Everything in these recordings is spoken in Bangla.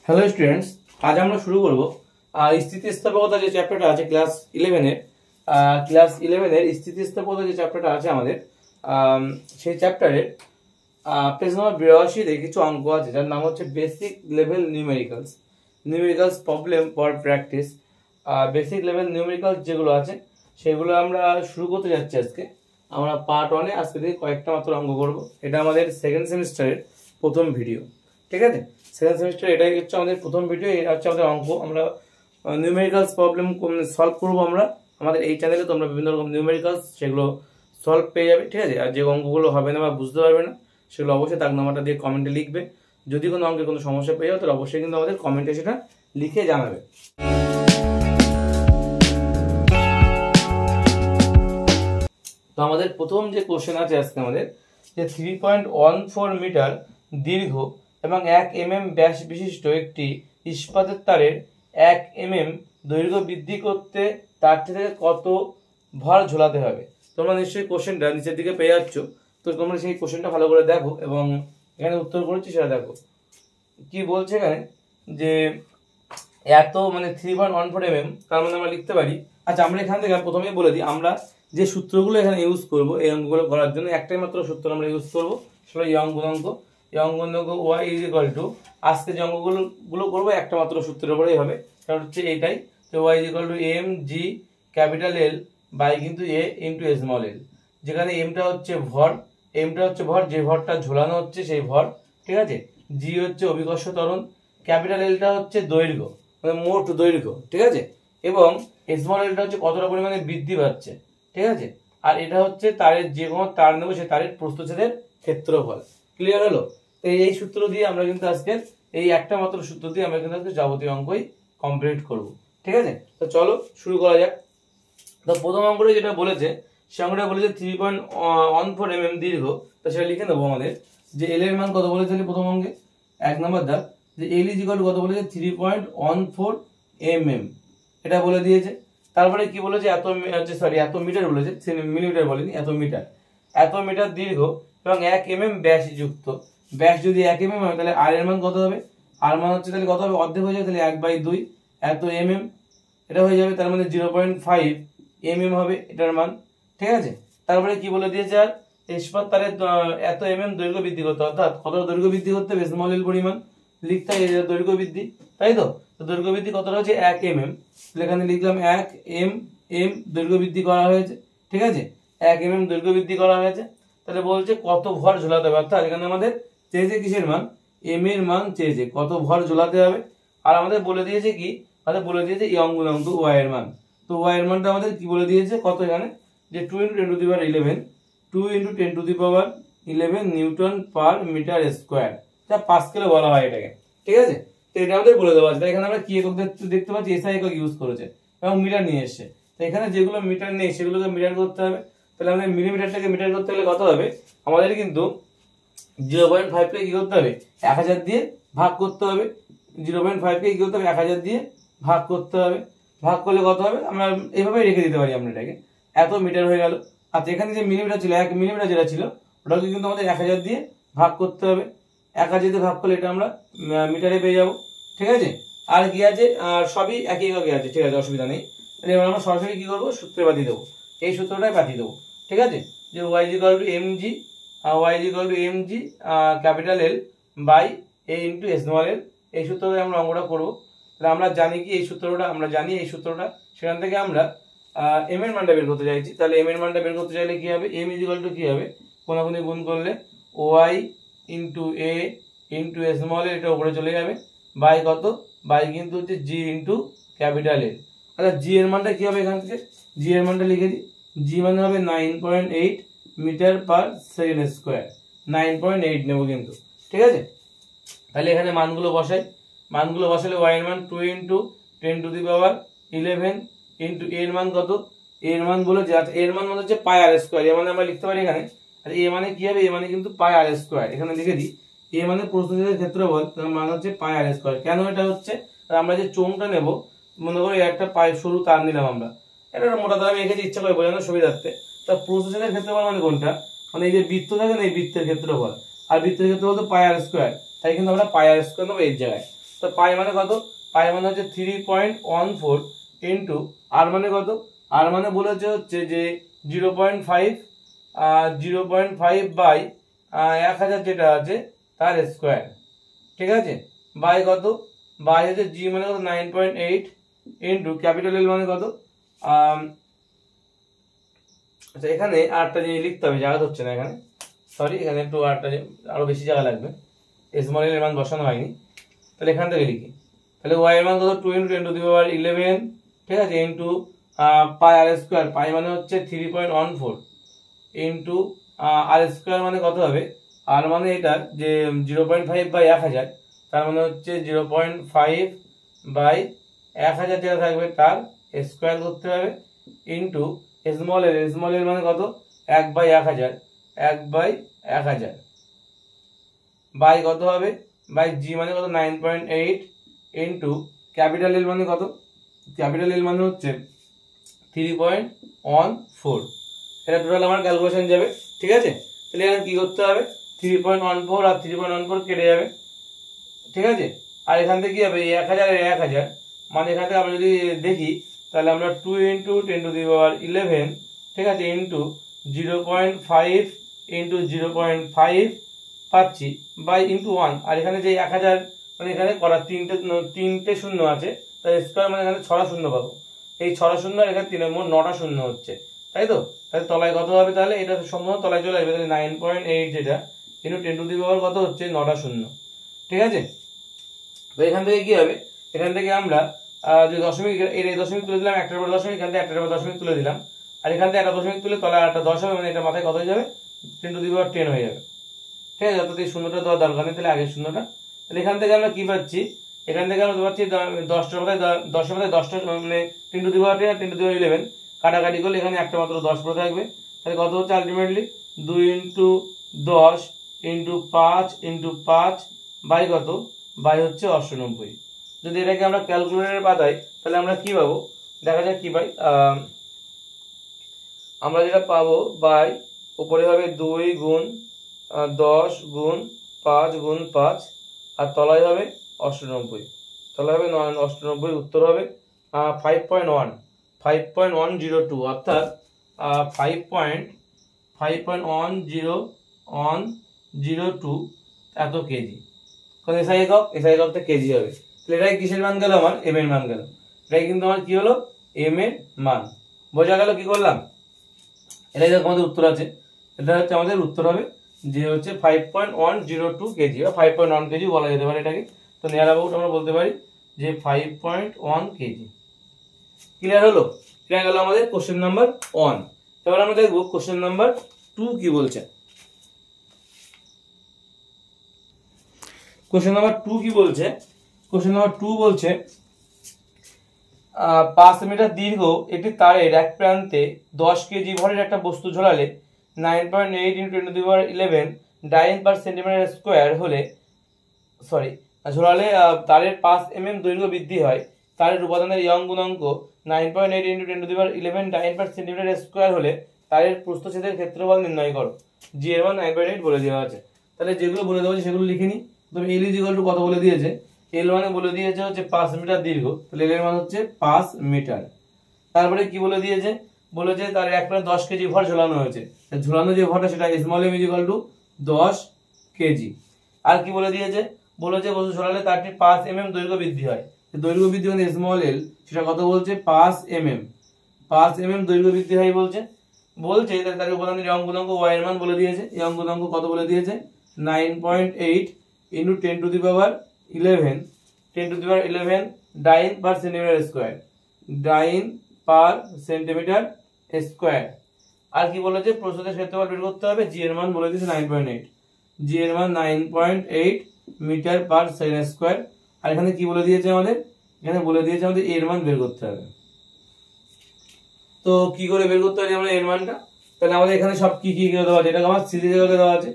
হ্যালো স্টুডেন্টস, আজ আমরা শুরু করব স্থিতিস্থাপকতা যে চ্যাপ্টারটা আছে ক্লাস 11 এর স্থিতিস্থাপকতা যে চ্যাপ্টারটা আছে আমাদের সেই চ্যাপ্টারের পেজ নম্বর 82 কিছু অঙ্ক আছে যার নাম হচ্ছে basic level numericals problem for practice. Basic level numericals যেগুলো আছে সেগুলো আমরা শুরু করতে যাচ্ছি আজকে। আমরা পার্ট 1-এ আজকে থেকে কয়েকটা মাত্র অঙ্ক করব। এটা আমাদের সেকেন্ড সেমিস্টারের প্রথম ভিডিও, ঠিক আছে? সেকেন্ড সেমিস্টার এটাই হচ্ছে আমাদের প্রথম ভিডিও। এটা হচ্ছে আমাদের অঙ্ক। আমরা নিউমেরিক্যালস প্রবলেম সলভ করবো আমরা আমাদের এই চ্যানেলে। তোমরা বিভিন্ন রকম নিউমেরিক্যালস সেগুলো সলভ পেয়ে যাবে, ঠিক আছে? আর যে অঙ্কগুলো হবে না বা বুঝতে পারবে না সেগুলো অবশ্যই দাগ নাম্বারটা দিয়ে কমেন্টে লিখবে। যদি কোনো অঙ্কে কোনো সমস্যা পেয়ে যাও তাহলে অবশ্যই কিন্তু আমাদের কমেন্টে সেটা লিখে জানাবে। তো আমাদের প্রথম যে কোশ্চেন আছে আজকে আমাদের, যে 3.14 মিটার দীর্ঘ এবং 1 mm ব্যাস বিশিষ্ট একটি ইস্পাতের তারের 1 mm দৈর্ঘ্য বৃদ্ধি করতে তারটি থেকে কত ভর ঝোলাতে হবে? তোমরা নিশ্চয়ই কোশ্চেনটা নিচের দিকে পেয়ে যাচ্ছ। তো তোমরা সেই কোশ্চেনটা ভালো করে দেখো এবং এখানে উত্তর করেছি সেটা দেখো। কি বলছে এখানে, যে এত 3.14 mm, তার মানে আমরা লিখতে পারি। আচ্ছা, আমরা এখান থেকে প্রথমেই বলে দিই, আমরা যে সূত্রগুলো এখানে ইউজ করব এই অঙ্কগুলো করার জন্য একটাই মাত্র সূত্র আমরা ইউজ করব, সেটা ইয়ং গুণাঙ্ক। ইয়ং গুণাঙ্ক y = আজকে যে অঙ্কগুলো করবো একটা মাত্র সূত্রের উপরেই হবে, সেটা হচ্ছে এইটাই, যে y = mg L বাই কিন্তু a ইন্টু স্মল l, যেখানে mটা হচ্ছে ভর, যে ভরটা ঝোলানো হচ্ছে সেই ভর, ঠিক আছে? g হচ্ছে অভিকর্ষ ত্বরণ, Lটা হচ্ছে দৈর্ঘ্য, মোট দৈর্ঘ্য, ঠিক আছে? এবং স্মল lটা হচ্ছে কতটা পরিমাণে বৃদ্ধি পাচ্ছে, ঠিক আছে? আর এটা হচ্ছে তারের, যে কোনো তার নেবো সেই তারের প্রস্থচ্ছেদের ক্ষেত্রফল। ক্লিয়ার হলো? তো এই সূত্র দিয়ে আমরা কিন্তু আজকে এই একটা মাত্র সূত্র দিয়ে আমরা কিন্তু আজকে যাবতীয় অঙ্কই কমপ্লিট করব, ঠিক আছে? তো চলো শুরু করা যাক। তো প্রথম অঙ্কটা যেটা বলেছে, সে অঙ্কটা বলেছে 3.14 mm দীর্ঘ। তো সেটা লিখে নেবো আমাদের, যে এল এর মান কত বলেছে প্রথম অঙ্কে, 1 নম্বর দাগ, যে এল কত বলেছে 3.14 mm, এটা বলে দিয়েছে। তারপরে কি বলেছে, এত মিটার বলেছে, মিলিমিটার বলেনি, এত মিটার দীর্ঘ এবং 1 mm ব্যাস যুক্ত। ব্যাস যদি 1 mm হয় তাহলে আর এর মান কত হবে? আর মান হচ্ছে তাহলে কত হবে, অর্ধেক হয়ে যাবে, তাহলে 1/2 এত mm, এটা হয়ে যাবে, তার মানে 0.5 mm হবে এটার মান, ঠিক আছে? তারপরে কি বলে দিয়েছে, আর ইস্পাত তারের এত mm দৈর্ঘ্য বৃদ্ধি করতে, অর্থাৎ কত দৈর্ঘ্য বৃদ্ধি করতে হবে, স্মল l পরিমাণ লিখতে হয়, দৈর্ঘ্য বৃদ্ধি, তাই তো? তো দৈর্ঘ্য বৃদ্ধি কতটা হচ্ছে 1 mm, এখানে লিখলাম 1 mm দৈর্ঘ্য বৃদ্ধি করা হয়েছে, ঠিক আছে? 1 mm দৈর্ঘ্য বৃদ্ধি করা হয়েছে। তাহলে বলছে কত ভর ঝোলাতে হবে, অর্থাৎ এখানে আমাদের চেয়েছে কিসের মান, m এর মান চেয়েছে, কত ভর ঝোলাতে হবে। আর আমাদের বলে দিয়েছে কি, আমাদের বলে দিয়েছে ইয়ং গুণাঙ্ক y এর মান। তো y এর মানটা আমাদের কি বলে দিয়েছে, কত এখানে, যে 2 × 10⁻11 2 × 10⁻11 নিউটন পার মিটার স্কয়ার, যা পাস্কেলে বলা হয় এটাকে, ঠিক আছে? তো এটা আমাদের বলে দেওয়া আছে। এখানে আমরা কি একক দেখতে পাচ্ছি, এসআই একক ইউজ করেছে এবং মিটার নিয়ে এসেছে। তো এখানে যেগুলো মিটার নেই সেগুলোকে মিটার করতে হবে। তাহলে আমাদের মিলিমিটারটাকে মিটার করতে হলে কত হবে, আমাদের কিন্তু 0.5 কে কি করতে হবে, 1000 দিয়ে ভাগ করতে হবে। 0.5 কে কি করতে হবে, 1000 দিয়ে ভাগ করতে হবে। ভাগ করলে কত হবে, আমরা এইভাবে রেখে দিতে পারি, আমরা এটাকে এত মিটার হয়ে গেল। আচ্ছা, এখানে যে মিলিমিটার ছিল, 1 মিলিমিটার যেটা ছিল ওটাকে কিন্তু আমাদের 1000 দিয়ে ভাগ করতে হবে। 1000 দিয়ে ভাগ করলে এটা আমরা মিটারে পেয়ে যাব, ঠিক আছে? আর কি আছে, সবই একই এককে আছে, ঠিক আছে, অসুবিধা নেই। তাহলে এবার আমরা সরাসরি কি করবো, সূত্রে পাঠিয়ে দেবো, এই সূত্রটাই পাঠিয়ে দেবো, ঠিক আছে? যে y = mg L by a into small l, এই সূত্রটা আমরা অঙ্কটা করবো। তাহলে আমরা জানি কি, এই সূত্রটা সেখান থেকে আমরা m এর মানটা বের করতে চাইছি। তাহলে m এর মানটা বের করতে চাইলে কি হবে, m = কি হবে, কোনাকুনি গুণ করলে y into a into small l, এটা উপরে চলে যাবে, বাই কত, বাই কিন্তু হচ্ছে g ইন্টু L। আচ্ছা, g এর মানটা কি হবে, এখান থেকে g এর মানটা লিখে দিই, g মানে হবে 9.8 মিটার পার সেকেন্ড স্কয়ার, 9.8 নেব কিন্তু, ঠিক আছে? তাহলে এখানে মানগুলো বসালে y এর মান 2 × 10⁻11 ইন্টু a এর মান কত, a এর মান বলে যে, আচ্ছা, এর মান হচ্ছে পাই আর স্কয়ার, এর মানে আমরা লিখতে পারি এখানে, আর a মানে কি হবে, a মানে কিন্তু পাই আর স্কয়ার, এখানে লিখে দিই, a মানে প্রস্থচ্ছেদের ক্ষেত্রফল, তার মান হচ্ছে পাই আর স্কয়ার। কেন এটা হচ্ছে, আমরা যে চোঙটা নেব, মনে করি একটা পাই সরু তার নিলাম আমরা, এটা মোটা তার আমি এঁকেছি ইচ্ছা করে বোঝানোর সুবিধার্থে। তা প্রস্থচ্ছেদের ক্ষেত্রফল মানে কোনটা, মানে এই যে বৃত্ত থাকে না, এই বৃত্তের ক্ষেত্রফল, আর বৃত্তের ক্ষেত্রফল তো পাই আর স্কয়ার, তাই কিন্তু আমরা পাই আর স্কয়ার নেবো এই জায়গায়। তো পাই মানে কত, পাই মানে হচ্ছে 3.14 ইন্টু আর মানে কত, আর মানে বলেছে হচ্ছে যে 0.5 0.5 বাই 1000 যেটা আছে তার স্কোয়ার, ঠিক আছে, বাই কত, বাই হচ্ছে জি মানে কত 9.8 ইন্টু ক্যাপিটাল এল মানে কত। আচ্ছা এখানে আরেকটা জিনিস লিখতে হবে, জায়গা হচ্ছে না এখানে, সরি এখানে একটু আরো বেশি জায়গা লাগবে, স্মল এর মান বসানো হয়নি, তাহলে এখান থেকে লিখি, তাহলে ওয়াই এর মান কত 2 × 10⁻11, ঠিক আছে, ইন্টু পাই আর স্কোয়ার, পাই মানে হচ্ছে 3.14 ইন্টু আর স্কোয়ার মানে কত হবে, আর মানে এটা যে 0.5 বাই 1000, তার মানে হচ্ছে 0.5 বাই 1000 যেটা থাকবে তার স্কোয়ার করতে হবে, ইন্টু স্মল এর মানে কত 1 বাই 1000, 1 বাই 1000 বাই কত হবে, বাই জি মানে কত 9.8 ইন্টু ক্যাপিটাল এল মানে কত, ক্যাপিটাল এল মানে হচ্ছে 3.14, এটা টোটাল আমার ক্যালকুলেশন যাবে, ঠিক আছে। তাহলে এখানে কি করতে হবে, 3.14 আর 3.14 কেটে যাবে, ঠিক আছে, আর এখান থেকে কি হবে 1000 এর 1000, মানে এখান থেকে আমরা যদি দেখি তাহলে আমরা 2 × 10⁻11, ঠিক আছে, ইন্টু 0.5 ইন্টু 0.5 পাচ্ছি বাই ইন্টু 1, আর এখানে যে 1000 মানে এখানে করা তিনটে শূন্য আছে, তাই স্কোয়ার মানে এখানে 6টা শূন্য পাবো, এই 6টা শূন্য আর এখানে 3 মোট 9টা শূন্য হচ্ছে, তাই তো, তাহলে তলায় কত হবে, তাহলে এটা সম্পূর্ণ তলায় চলে আসবে, তাহলে 9.8 যেটা ইন্টু 10⁻কত হচ্ছে 9টা শূন্য, ঠিক আছে। তো এখান থেকে কি হবে, এখান থেকে আমরা যে দশমিক এই দশমিক তুলে দিলাম, একটার পর দশমিক, এখান থেকে একটার পর দশমিক তুলে দিলাম, আর এখান থেকে একটা দশমিক তুলে তলায় একটা 10 হবে, মানে এটা মাথায় কত হয়ে যাবে 10⁻10 হয়ে যাবে, ঠিক আছে, অর্থাৎ এই শূন্যটা দেওয়ার দরকার নেই, তাহলে আগের শূন্যটা, তাহলে এখান থেকে আমরা কি পাচ্ছি, এখান থেকে আমরা পাচ্ছি 10টার মাথায় 10টা মানে 10⁻10 আর 10⁻11 কাটাকাটি করলে এখানে একটা মাত্র 10 পড়ে থাকবে, তাহলে কত হচ্ছে আলটিমেটলি 2 × 10 × 5 × 5 বাই কত, বাই হচ্ছে 98। যদি এটাকে আমরা ক্যালকুলেটরের পাতাই তাহলে আমরা কি পাবো, দেখা যাক কি পাই, আমরা যেটা পাবো বাই উপরে হবে 2 × 10 × 5 × 5 আর তলায় হবে 98, তলায় হবে 98, উত্তর হবে 5.102, অর্থাৎ 5.102 এত কেজি, কারণ এসআই এককটা কেজি হবে, তাহলে এটাই কিসের মান গেল, আমার এম এর মান গেল, এটাই কিন্তু আমার কি হলো এম এর মান, বোঝা গেল কি করলাম, এটাই দেখো আমাদের উত্তর আছে, এটা হচ্ছে আমাদের উত্তর হবে যে হচ্ছে 5.102 কেজি বা 5.1 কেজি বলা যেতে পারে এটাকে, তো নিয়ার অ্যাবাউট আমরা বলতে পারি যে 5.1 কেজি। ক্লিয়ার হলো, ক্লিয়ার গেল আমাদের কোশ্চেন নাম্বার 1। এবার আমরা দেখবো কোশ্চেন নাম্বার 2 কি বলছে। কোশ্চেন নাম্বার 2 কি বলছে, কোশ্চেন নাম্বার 2 বলছে 5 মিটার দীর্ঘ একটি তারের এক প্রান্তে 10 কেজি ভরের একটা বস্তু ঝোলালে 9.8 × 10⁻11 ডাইন পার সেন্টিমিটার স্কোয়ার হলে ঝোলালে তারের 5 mm দৈর্ঘ্য বৃদ্ধি হয়, তারের উপাদানের ইয়ং গুণাঙ্ক 9.8 × 10⁻11 ডাইন পার সেন্টিমিটার স্কোয়ার হলে তারের প্রস্থচ্ছেদের ক্ষেত্রফল নির্ণয় করো, জি এর মান 9.8 বলে দেওয়া আছে। তাহলে যেগুলো বলে দেওয়া আছে সেগুলো লিখে নি, তবে এল ইজিক্যাল টু কত বলে দিয়েছে, এল মানে বলে দিয়েছে হচ্ছে 5 মিটার দীর্ঘ, তাহলে এল এর মান হচ্ছে 5 মিটার। তারপরে কি বলে দিয়েছে, বলেছে তার এক প্রান্তে 10 কেজি ভর ঝোলানো হয়েছে, ঝোলানো যে ভরটা সেটা small m is equal to 10 KG. আর কি বলে দিয়েছে, বলেছে বস্তু ঝোলালে তারটি 5 mm দৈর্ঘ্য বৃদ্ধি হয়, দৈর্ঘ্য বৃদ্ধি মানে স্মল এল, সেটা কত বলছে 5 mm, 5 mm দৈর্ঘ্য বৃদ্ধি হয় বলছে, তার উপাদানের ইয়ং গুণাঙ্ক y এর মান বলে দিয়েছে, ইয়ং গুণাঙ্ক কত বলে দিয়েছে 9.8 × 10⁻11 ডাইন পার সেন্টিমিটার স্কোয়ার, ডাইন পার সেন্টিমিটার স্কোয়ার। আর কি বলেছে প্রস্থচ্ছেদের ক্ষেত্রফল বের করতে হবে, জি এর মান বলে দিয়েছে 9.8, জি এর মান 9.8 মিটার পার সেকেন্ড স্কোয়ার। আর এখানে কি বলে দিয়েছে আমাদের, এখানে বলে দিয়েছে আমাদের এর মান বের করতে হবে। তো কি করে বের করতে হবে আমরা এর মানটা, তাহলে আমাদের এখানে সব কি কি দেওয়া আছে, এটাকে আমার সিরিজ এককে দেওয়া আছে,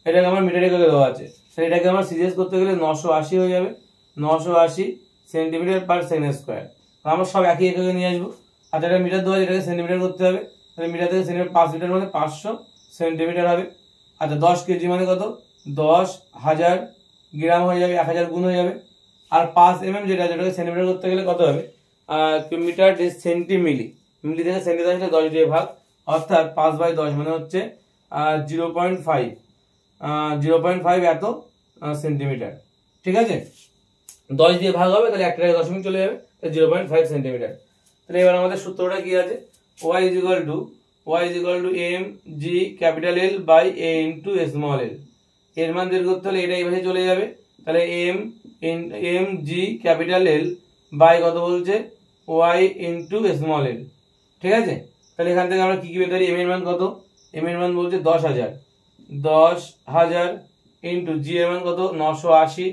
এটাকে আমার মিটার এককে দেওয়া আছে, তাহলে এটাকে আমার সিরিজ করতে গেলে 980 হয়ে যাবে, 980 সেন্টিমিটার পার সেকেন্ড স্কোয়ার, আমরা সব একই এককে নিয়ে আসবো। আর যেটা মিটার দেওয়া আছে এটাকে সেন্টিমিটার করতে হবে, তাহলে মিটার থেকে সেন্টিমিটার 5 মিটার মানে 500 সেন্টিমিটার হবে। আচ্ছা 10 কেজি মানে কত 10,000 গ্রাম হয়ে যাবে, 1000 গুণ হয়ে যাবে। আর 5 mm যেটাকে সেন্টিমিটার করতে গেলে কত হবে, মিটার সেন্টিমিলি, মিলি থেকে সেন্টিমিটার আসলে 10 দিয়ে ভাগ, অর্থাৎ 5/10 মানে হচ্ছে 0.5 এত সেন্টিমিটার। ঠিক আছে, 10 দিয়ে ভাগ হবে তাহলে একটা দশমিক চলে যাবে, 0.5 সেন্টিমিটার। তাহলে এবার আমাদের সূত্রটা কি আছে, y is equal to m g capital L by a into small l। এর মান বের করতে হলে এটা এইভাবে চলে যাবে, তাহলে m g capital L by কত বলছে y ইন্টু স্মল l। ঠিক আছে, তাহলে এখান থেকে আমরা কি কি পেতে পারি, m এর মান কত, m এর মান বলছে 10,000 ইন্টু g এর মান কত 980,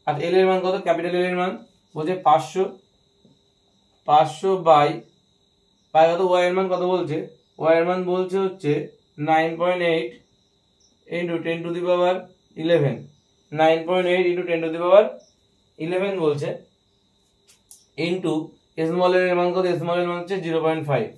আর l এর মান কত, ক্যাপিটাল L এর মান বলছে 500 বাই কত, y এর মান কত বলছে, y এর মান বলছে হচ্ছে 9.8 into 10 to the power 11, 9.8 into 10 to the power 11 বলছে, ইন্টু স্মল এর মান কত, স্মল এর মান হচ্ছে 0.5।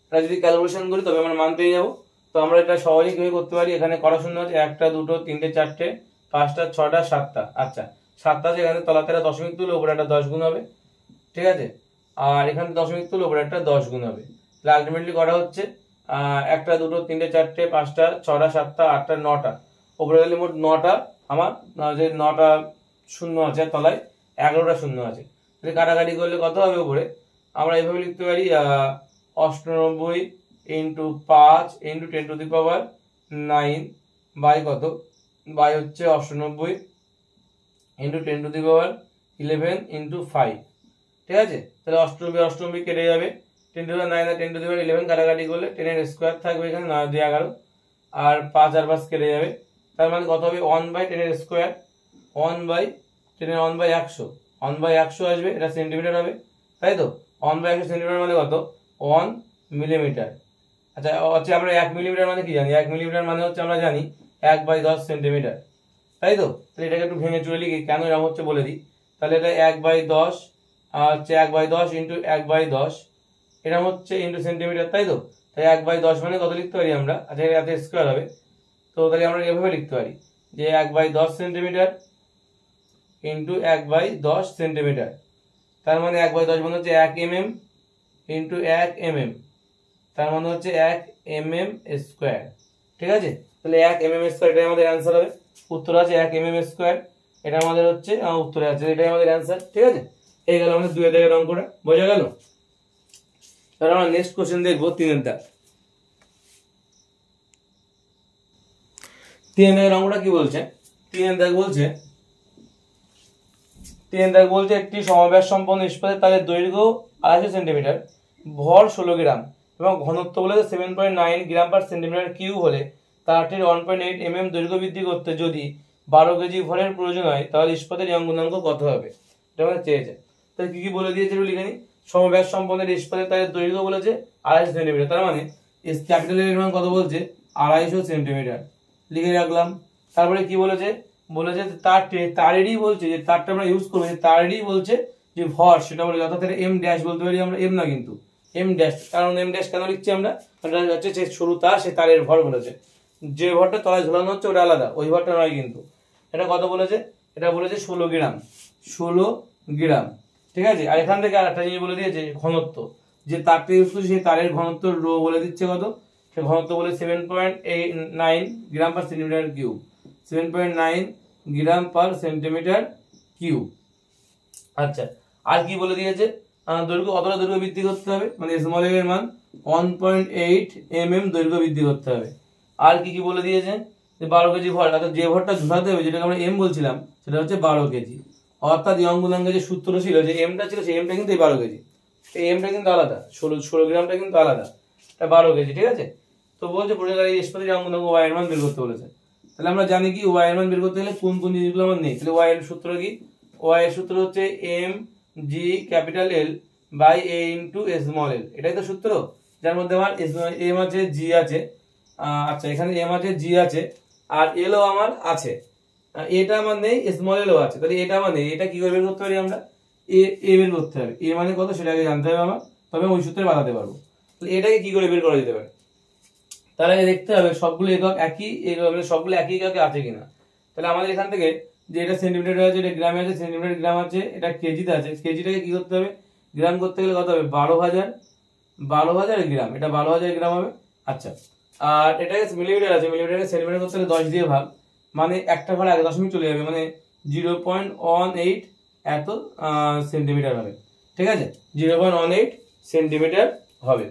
এটা যদি ক্যালকুলেশন করি তবে আমরা মান পেয়ে যাবো। তো আমরা এটা সহজেই কিভাবে করতে পারি, এখানে করা শূন্য আছে 1টা 2টো 3টে 4টে 5টা 6টা 7টা, আচ্ছা 7টা আছে, এখানে তলাতে একটা দশমিক তুলে উপরে একটা 10 গুণ হবে। ঠিক আছে, আর এখানে দশমিক তুলে উপরে একটা 10 গুণ হবে। তাহলে আলটিমেটলি করা হচ্ছে 1টা 2টো 3টে 4টে 5টা 6টা 7টা 8টা 9টা, উপরে গেলে মোট 9টা, আমার যে 9টা শূন্য আছে তলায় 11টা শূন্য আছে। তাহলে কাটাকাটি করলে কত হবে উপরে, আমরা এইভাবে লিখতে পারি 98 into 5 into 10 to the power 9 by কত, বাই হচ্ছে 98 into 10 to the power 11 into 5। ঠিক আছে, তাহলে 98 কেটে যাবে, 10 to the power 9 R 10 to the power 11 কাটাকাটি করলে 10 এর স্কোয়ার থাকবে এখানে, 9 দিয়ে 11, আর 5 আর 5 কেটে যাবে, তার মানে কত হবে 1/10 এর স্কোয়ার, 1/100 আসবে, এটা সেন্টিমিটার হবে, তাই তো। 1/100 সেন্টিমিটার মানে কত, 1 মিলিমিটার। আচ্ছা আমরা 1 মিলিমিটার মানে কি জানি, 1 মিলিমিটার মানে হচ্ছে আমরা জানি 1/10 সেন্টিমিটার, তাই তো। তাহলে এটাকে একটু ভেঙে চুরে লিখি, কেন এরকম হচ্ছে বলে দিই। তাহলে এটা 1/10 আর হচ্ছে 1/10 ইন্টু 1/10, এটা হচ্ছে ইন্টু সেন্টিমিটার, তাই তো। তাই 1/10 মানে কত লিখতে পারি আমরা, আচ্ছা এত স্কোয়ার হবে, তো তাহলে আমরা এভাবে লিখতে পারি যে 1/10 সেন্টিমিটার ইন্টু 1/10 সেন্টিমিটার, তার মানে 1/10 মানে হচ্ছে 1 mm ইন্টু 1 mm, তার মানে হচ্ছে 1 mm স্কোয়ার। ঠিক আছে, তাহলে 1 mm স্কোয়ার, এটাই আমাদের অ্যান্সার হবে। উত্তর আছে 1 mm স্কোয়ার, এটা আমাদের হচ্ছে উত্তরে আছে, এটাই আমাদের অ্যান্সার। ঠিক আছে, এই গেল আমাদের 2 দাগের অঙ্কটা, বোঝা গেল। তাহলে আমরা নেক্সট কোশ্চেন দেখবো 3 দাগ। 3 দাগের অঙ্কটা কি বলছে, 3 দাগ বলছে একটি সমব্যাস সম্পন্ন ইস্পাতের তারের দৈর্ঘ্য 250 সেন্টিমিটার, ভর 16 গ্রাম এবং ঘনত্ব বলেছে 7.9 গ্রাম পার সেন্টিমিটার কিউব হলে তারটির 1.8 mm দৈর্ঘ্য বৃদ্ধি করতে যদি 12 কেজি ভরের প্রয়োজন হয় তাহলে ইস্পাতের ইয়ং গুণাঙ্ক কত হবে, এটা আমাদের চেয়েছে। তাহলে কি বলে দিয়েছে একটু লিখে নিই। সমব্যাস সম্পন্ন ইস্পাতের তারের দৈর্ঘ্য বলেছে 250 সেন্টিমিটার, তার মানে ক্যাপিটাল এর মান কত বলছে 250 সেন্টিমিটার, লিখে রাখলাম। তারপরে কি বলেছে, তারেরই বলছে যে তারটা আমরা ইউজ করবো, তারেরই বলছে যে ভর সেটা বলে, অর্থাৎ এম ড্যাশ বলতে পারি আমরা, এম না কিন্তু এম ড্যাশ, কারণ এম ড্যাশ কেন লিখছি আমরা, হচ্ছে যে সরু তার সে তারের ভর বলেছে, যে ভরটা তলায় ঝোলানো হচ্ছে ওটা আলাদা, ওই ভরটা নয় কিন্তু। এটা কত বলেছে, এটা বলেছে 16 গ্রাম। ঠিক আছে, আর এখান থেকে আর একটা জিনিস বলে দিয়েছে ঘনত্ব, যে তারটা ইউজ করছে সেই তারের ঘনত্ব রো বলে দিচ্ছে কত, সে ঘনত্ব বলে 7.9 গ্রাম পার সেন্টিমিটার কিউব, 7.9 গ্রাম পার সেন্টিমিটার কিউব। আচ্ছা, আর কি বলে দিয়েছে, দৈর্ঘ্য কতটা দৈর্ঘ্য বৃদ্ধি করতে হবে, মানে স্মল এর মান 1.8 mm দৈর্ঘ্য বৃদ্ধি করতে হবে। আর কি কি বলে দিয়েছে, যে 12 কেজি ভর, অর্থাৎ যে ভরটা ঝুলাতে হবে যেটাকে আমরা এম বলছিলাম সেটা হচ্ছে 12 কেজি, অর্থাৎ ইয়ং গুণাঙ্কের যে সূত্র ছিল, যে এমটা ছিল সেই এমটা কিন্তু এই 12 কেজি, এই এমটা কিন্তু আলাদা, 16 গ্রামটা কিন্তু আলাদা, এটা 12 কেজি। ঠিক আছে, তো বলছে পরিষ্কার এই ইস্পাতের ইয়ং গুণাঙ্ক ওয়াই এর মান বের করতে বলেছে। তাহলে আমরা জানি কি ওয়াই এর মান বের করতে গেলে কোন কোন জিনিসগুলো আমার নেই, তাহলে ওয়াই এর সূত্র কি, ওয়াই এর সূত্র হচ্ছে M G capital L by A into small L, এটাই তো সূত্র, যার মধ্যে আমার এম আছে জি আছে, আচ্ছা এখানে এম আছে জি আছে আর এল ও আমার আছে, এটা আমার নেই, স্মল এল ও আছে, তাহলে এটা আমার নেই, এটা কি করে বের করতে পারি আমরা, এ বের করতে হবে, এ মানে কত সেটা আগে জানতে হবে আমার, তবে ওই সূত্রে বানাতে পারবো। তাহলে এটাকে কি করে বের করা যেতে পারে, তার আগে দেখতে হবে সবগুলো একক একই, সবগুলো একই এককে আছে কিনা। তাহলে আমাদের এখান থেকে যে এটা সেন্টিমিটার আছে, এটা গ্রামে আছে, সেন্টিমিটার গ্রাম আছে, এটা কেজিতে আছে। কেজিটাকে কি করতে হবে, গ্রাম করতে গেলে কত হবে, 12,000 গ্রাম, এটা 12,000 গ্রাম হবে। আচ্ছা, আর এটা মিলিমিটার আছে, মিলিমিটারকে সেন্টিমিটার করতে গেলে 10 দিয়ে ভাগ, মানে একটা ঘরে আগে দশমিক চলে যাবে, মানে 0.18 এত সেন্টিমিটার হবে। ঠিক আছে, 0.18 সেন্টিমিটার হবে।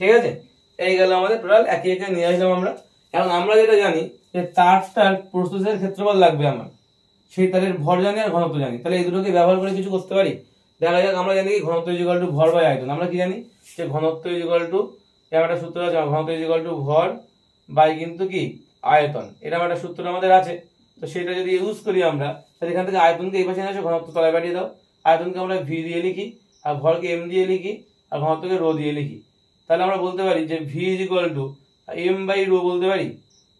ঠিক আছে, এই গেল আমাদের টোটাল একে একে নিয়ে আসলাম আমরা। এখন আমরা যেটা জানি যে তারটার প্রস্থের ক্ষেত্রফল লাগবে আমার, সেই তারের ভর জানি আর ঘনত্ব জানি, তাহলে এই দুটোকে ব্যবহার করে কিছু করতে পারি। দেখা যাক, আমরা জানি ঘনত্ব ইকুয়াল টু ভর বাই আয়তন। আমরা কি জানি যে ঘনত্ব ইকুয়াল টু, একটা সূত্র আছে, ঘনত্ব ইকুয়াল টু ভর বাই কিন্তু কি আয়তন, এটা একটা সূত্র আমাদের আছে। তো সেটা যদি ইউজ করি আমরা, তাহলে এখান থেকে আয়তনকে এই পাশে আসে, ঘনত্ব তলায় পাঠিয়ে দাও। আয়তনকে আমরা ভি দিয়ে লিখি, আর ভরকে এম দিয়ে লিখি, আর ঘনত্বকে রো দিয়ে লিখি। তাহলে আমরা বলতে পারি যে V is equal to M by rho বলতে পারি।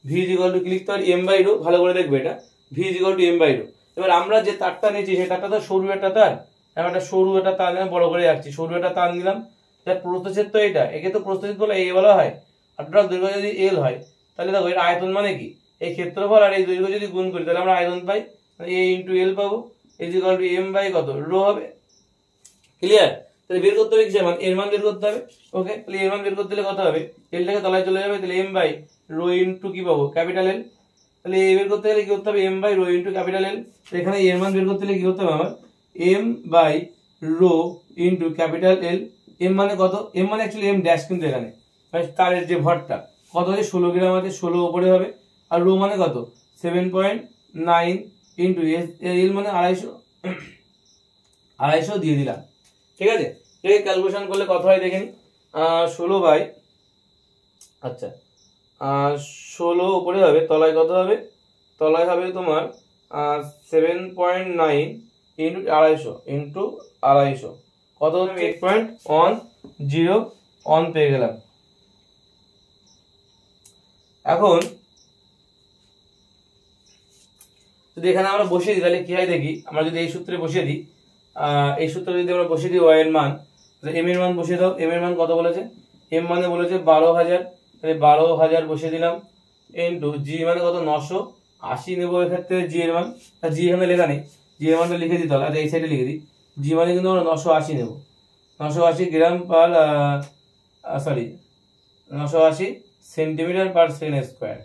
ভি ইজ ইকুয়াল টু কি লিখতে পারি, এম বাই রো। ভালো করে দেখবে এটা, V is equal to M by rho. এবার আমরা যে তারটা নিয়েছি সেই তারটা তো সরু একটা তার, একটা সরু একটা তার বড় করে রাখছি, সরু একটা তার নিলাম, যার প্রস্থচ্ছেদ তো এটা, একে তো প্রস্থচ্ছেদ বলে এ বলা হয়। আর টোটাল দৈর্ঘ্য যদি এল হয়, তাহলে দেখো এর আয়তন মানে কি, এই ক্ষেত্রফল আর এই দৈর্ঘ্য যদি গুণ করি, তাহলে আমরা আয়তন পাই, এ ইন্টু এল পাবো, is equal to M by কত রো হবে। ক্লিয়ার? তাহলে বের করতে হবে কিসের মান, এর মান বের করতে হবে। ওকে, তাহলে এর মান বের করতে হলে কত হবে, এলটাকে তলায় চলে যাবে, তাহলে এম বাই রো ইন্টু কি পাবো, ক্যাপিটাল এল। তাহলে এ বের করতে গেলে কি করতে হবে, M by rho into capital L. এখানে এর মান বের করতে গেলে কি করতে হবে আমার, M by rho into capital L. M মানে কত, এম মানে অ্যাকচুয়ালি এম ড্যাশ, কিন্তু এখানে তারের যে ভরটা কত আছে, 16 গ্রাম আছে, 16 উপরে হবে। আর রো মানে কত, 7.9 ইন্টু এল মানে 250 দিয়ে দিলাম। ঠিক আছে, এটাকে ক্যালকুলেশন করলে কত হয় দেখে নি, 16 বাই, আচ্ছা 16 উপরে হবে, তলায় কত হবে, তলায় হবে তোমার 7.9 ইন্টু 250 কত হবে, 8.101 পেয়ে গেলাম। এখন যদি এখানে আমরা বসিয়ে দিই, তাহলে কি হয় দেখি, আমরা যদি এই সূত্রে বসিয়ে দিই, এই সূত্রে যদি আমরা বসিয়ে দিই ওয়াই এর মান, এম এর মান বসিয়ে দাও। এম এর মান কত বলেছে, এম মানে বলেছে 12,000, তাহলে 12,000 বসিয়ে দিলাম, ইন্টু জি মানে কত 980 নেবো এক্ষেত্রে জি এর মান। জি এখানে লেখা নেই, জি এর মানটা লিখে দিতে হবে, আচ্ছা এই সাইডে লিখে দিই। জি মানে কিন্তু আমরা 980 নেবো, 980 gram per sorry 980 centimetre per second square.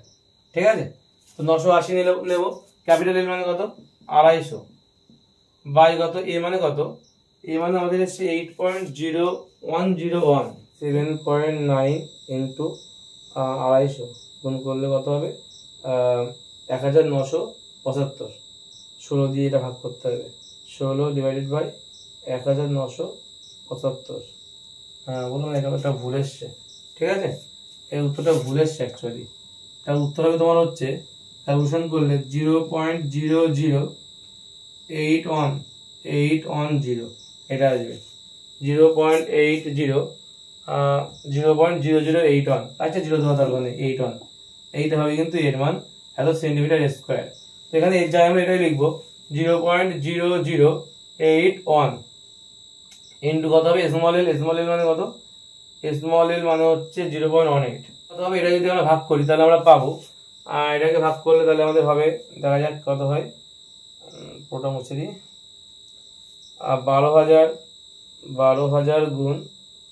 ঠিক আছে, তো 980 নেবো। ক্যাপিটাল এল মানে কত, 250 বাই কত, এ মানে কত, এ মানে আমাদের এসছে 8.0101, 7.9 ইন্টু 250 গুণ করলে কত হবে, 1975। 16 দিয়ে এটা ভাগ করতে হবে, 16 ডিভাইডেড বাই 1975। হ্যাঁ বলুন, এখানে একটা ভুল এসছে। ঠিক আছে, এই উত্তরটা ভুল এসছে অ্যাকচুয়ালি। তার উত্তর হবে তোমার হচ্ছে, ক্যালকুলেশন করলে 0.00810 এটা আসবে, 0.008 আচ্ছা 0 দেওয়া দরকার নেই, 8 এইটা হবে কিন্তু এর মান এত সেন্টিমিটার স্কোয়ার। তো এখানে এর জায়গায় আমরা এটাই লিখবো, 0.0081 ইন্টু কত হবে, স্মল এল, স্মল এল মানে কত, স্মল এল মানে হচ্ছে 0.18 কত হবে। এটা যদি আমরা ভাগ করি তাহলে আমরা পাবো, এটাকে ভাগ করলে তাহলে আমাদের হবে, দেখা যাক কত হয়, ওটা মুছে দিই, 12,000 গুণ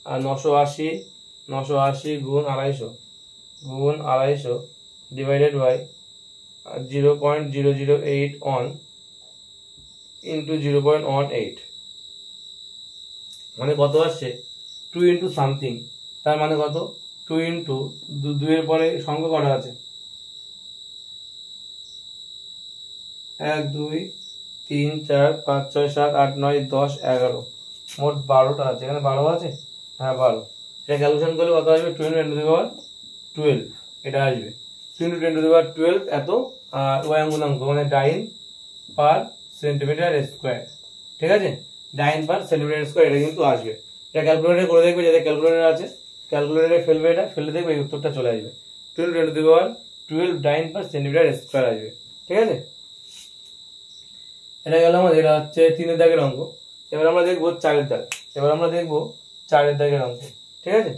980 গুণ 250 ডিভাইডেড বাই 0.0081 ইন্টু 0.18 মানে কত আসছে, 2 ইন্টু সামথিং, তার মানে কত, 2 ইন্টু 2 এর পরে সংখ্যা কটা আছে, 1 2 3 4 5 6 7 8 9 10 11, মোট 12টা আছে, এখানে 12 আছে, হ্যাঁ 12। এটা ক্যালকুলেশন করলে কত আসবে, 2 × 10⁻12 এটা আসবে, 2 × 10⁻12 এত ওয়াই অঙ্গুলাঙ্ক মানে ডাইন পার সেন্টিমিটার স্কোয়ার। ঠিক আছে, ডাইন পার সেন্টিমিটার স্কোয়ার এটা কিন্তু আসবে। এটা ক্যালকুলেটরে করে দেখবে, যাদের ক্যালকুলেটর আছে ক্যালকুলেটরে ফেলবে, এটা ফেলে দেখবে এই উত্তরটা চলে আসবে, 2 × 10⁻12 ডাইন পার সেন্টিমিটার স্কোয়ার আসবে। ঠিক আছে, এটা গেল আমাদের, এটা হচ্ছে 3 দাগের অঙ্ক। এবার আমরা দেখবো 4 দাগ, এবার আমরা দেখবো 4 দাগের অঙ্ক। ঠিক আছে,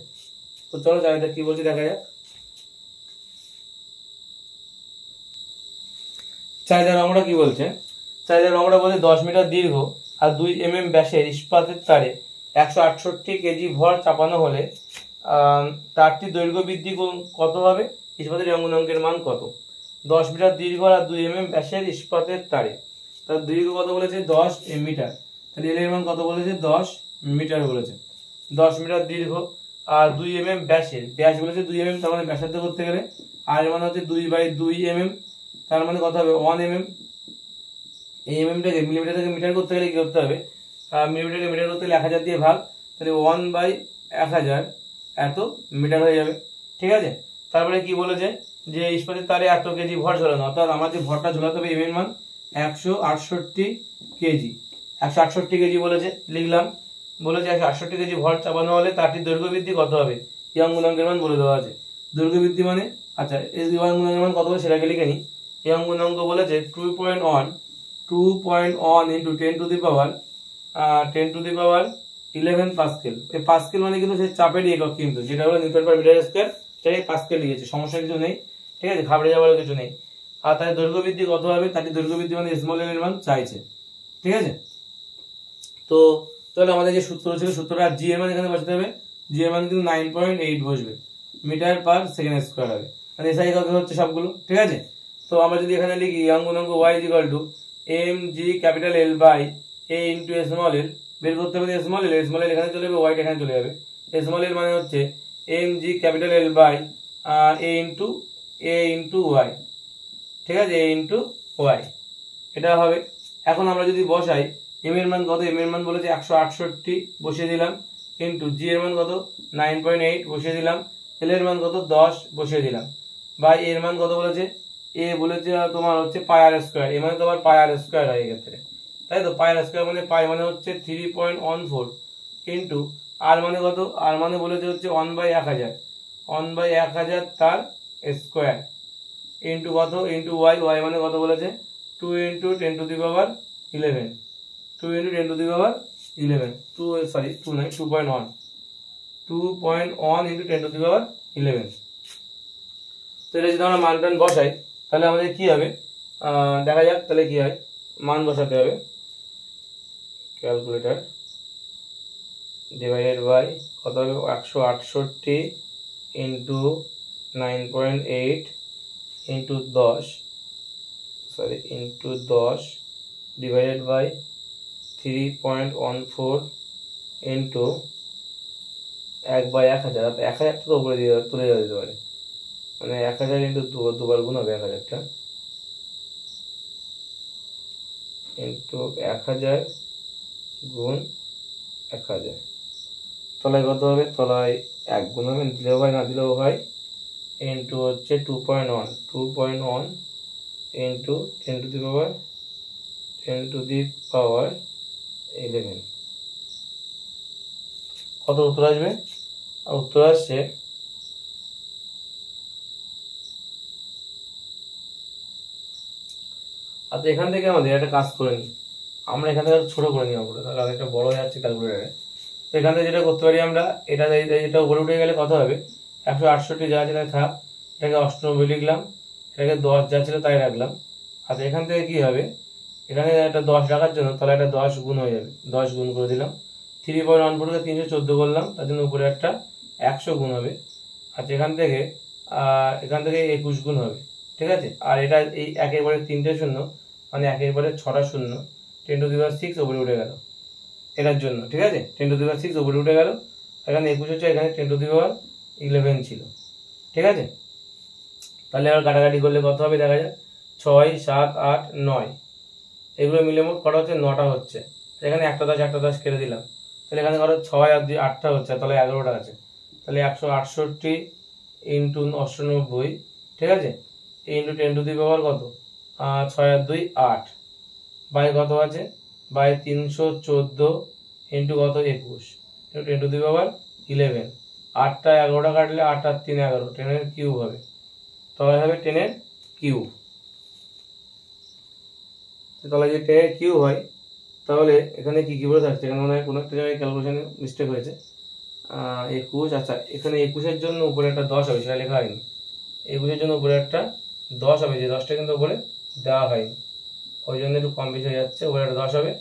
তো চলো 4 দাগ কি বলছি দেখা যাক। চাহিদার অঙ্কটা কি বলছে? চাহিদার অঙ্কটা বলছে 10 মিটার দীর্ঘ আর 2 mm ব্যাসের ইস্পাতের তারে 168 কেজি ভর চাপানো হলে তারটির দৈর্ঘ্য বৃদ্ধি কত হবে? ইস্পাতের এই অঙ্কের মান কত? 10 মিটার দীর্ঘ আর 2 mm ব্যাসের ইস্পাতের তারে, তার দৈর্ঘ্য কত বলেছে? 10 মিটার। তাহলে এর মান কত বলেছে? 10 মিটার বলেছে। 10 মিটার দীর্ঘ আর 2 mm ব্যাসের, ব্যাস বলেছে 2 mm, তার মানে ব্যাসার্ধ করতে গেলে আর এর মানে হচ্ছে 2/2 mm, তার মানে কত হবে? 1 mm। এই এমএমটাকে মিলিমিটার থেকে মিটার করতে গেলে কি করতে হবে? মিলিমিটারকে মিটার করতে গেলে 1000 দিয়ে ভাগ, তাহলে 1/1000 এত মিটার হয়ে যাবে। ঠিক আছে, তারপরে কি বলেছে? যে ইস্পাতের তারে এত কেজি ভর ঝোলানো, অর্থাৎ আমার যে ভরটা ঝোলাতে হবে এম এর মান 168 কেজি। 168 কেজি বলেছে, লিখলাম। বলেছে 168 কেজি ভর চাপানো হলে তারটির দৈর্ঘ্য বৃদ্ধি কত হবে? এই অঙ্কের মান বলে দেওয়া আছে। দৈর্ঘ্য বৃদ্ধি মানে, আচ্ছা এই অঙ্কের মান কত হবে সেটাকে লিখে নিই। এই অঙ্ক বলেছে 2.1 into 10 to the power 11 pascal. এই পাস্কেল মানে কিন্তু সেই চাপের একক, কিন্তু যেটা হলো নিউটন পার মিটার স্কয়ার, সেটাকে পাস্কেল লিখেছে, সমস্যা কিছু নেই। ঠিক আছে, ঘাবড়ে যাওয়ার কিছু নেই। আর তার দৈর্ঘ্য বৃদ্ধি কত হবে? তার দৈর্ঘ্য বৃদ্ধি মানে স্মল এল এর মান চাইছে। ঠিক আছে, তো তাহলে আমাদের যে সূত্র ছিল, সূত্রটা জি এর মান এখানে বসাতে হবে। জি এর মান কিন্তু 9.8 বসবে, মিটার পার সেকেন্ড স্কয়ার হবে, মানে এসআই কত হচ্ছে সবগুলো। ঠিক আছে, তো আমরা যদি এখানে লিখি অঙ্ক y mg capital L by a into small L, বের করতে হবে স্মল এল, স্মল এল এখানে চলে যাবে, ওয়াইটা এখানে চলে যাবে। স্মল এল মানে হচ্ছে mg capital L by a into Y. ঠিক আছে, a ইন্টু ওয়াই এটা হবে। এখন আমরা যদি বসাই এম এর মান কত? এম এর মান বলেছে 168 বসিয়ে দিলাম, ইন্টু জি এর মান কত? 9.8 বসিয়ে দিলাম, এল এর মান কত? 10 বসিয়ে দিলাম, বাই এর মান কত বলেছে? এ বলেছে তোমার হচ্ছে পাই আর স্কয়ার, এ মানে তোমার পাই আর স্কয়ার হয় এক্ষেত্রে, তাই তো। পাই আর স্কয়ার মানে পাই মানে হচ্ছে 3.14 ইন্টু আর মানে কত? আর মানে বলেছে হচ্ছে 1/1000, 1/1000 তার স্কয়ার ইন্টু কত? ইন্টু ওয়াই, ওয়াই মানে কত বলেছে? 2 into 10 to the power 11, 2 into 10 to the power 11, 2 নয় 2.1, 2.1 into 10 to the power 11। তো এটা যদি আমরা মান টান বসাই তাহলে আমাদের কি হবে দেখা যাক, তাহলে কি হয়। মান বসাতে হবে, ক্যালকুলেটর ডিভাইডেড বাই কত হবে? 168 into 9.8 into 10 divided by 3.14 into 1/1000, 1000 তো উপরে দিয়ে তুলে দেওয়া যেতে পারে, মানে 1000 ইন্টু দুবার গুণ হবে 1000টা, ইন্টু 1000 গুণ 1000, তলায় কত হবে? তলায় 1 গুণ হবে, দিলেও হয় না দিলেও হয়, ইন্টু হচ্ছে 2.1 ইন্টু 10 to the power 11। কত উত্তর আসবে? উত্তর আসছে আচ্ছা এখান থেকে আমাদের একটা কাজ করে নিই, আমরা এখান থেকে ছোট করে নিই অঙ্কটা, তাহলে অনেকটা বড় হয়ে যাচ্ছে ক্যালকুলেটারে। তো এখান থেকে যেটা করতে পারি আমরা, এটা উপরে উঠে গেলে কত হবে? 168 যা আছে থাক, এটাকে 98 লিখলাম, এটাকে 10 যা ছিল তাই রাখলাম। আচ্ছা এখান থেকে কি হবে? এখানে একটা 10 রাখার জন্য তাহলে একটা 10 গুণ হয়ে যাবে, 10 গুণ করে দিলাম। 3.14 কে 314 করলাম, তার জন্য উপরে একটা 100 গুণ হবে। আচ্ছা এখান থেকে 21 গুণ হবে। ঠিক আছে, আর এটা এই একেবারে 3টে শূন্য, মানে একেবারে 6টা শূন্য, 10 to the power 6 উপরে উঠে গেল এটার জন্য। ঠিক আছে, 10 to the power 6 উপরে উঠে গেল, এখানে 21 হচ্ছে, এখানে 10 to the power 11 ছিল। ঠিক আছে, তাহলে আবার কাটাকাটি করলে কত হবে দেখা যায়? 6, 7, 8, 9, এগুলো মিলে মোট কটা হচ্ছে? 9টা হচ্ছে। এখানে একটা 10 কেটে দিলাম, তাহলে এখানে ধরো 6 আর 2 8টা হচ্ছে, তাহলে 11টা আছে। তাহলে 168 ইন্টু 99, ঠিক আছে, ইন্টু 10 to the power কত? 6 আর 2 8, বাই কত আছে? বাই 314 ইন্টু কত? 21 ইন্টু 10 to the power 11। 8টা 11টা কাটলে 8 আর 3 11, 10 এর কিউব হবে, তাহলে হবে 10 এর কিউব। তাহলে যদি 10 এর কিউব হয় তাহলে এখানে কি কি বলে থাকছে? এখানে মনে হয় কোনো একটা জায়গায় ক্যালকুলেশনে মিস্টেক হয়েছে। 21, আচ্ছা এখানে 21-এর জন্য উপরে একটা 10 হবে, সেটা লেখা হয়নি। 21-এর জন্য উপরে একটা 10 হবে, যে 10টা কিন্তু উপরে দেওয়া হয়নি, ওই জন্য একটু কম বেশি হয়ে যাচ্ছে। ওপরে একটা 10 হবে,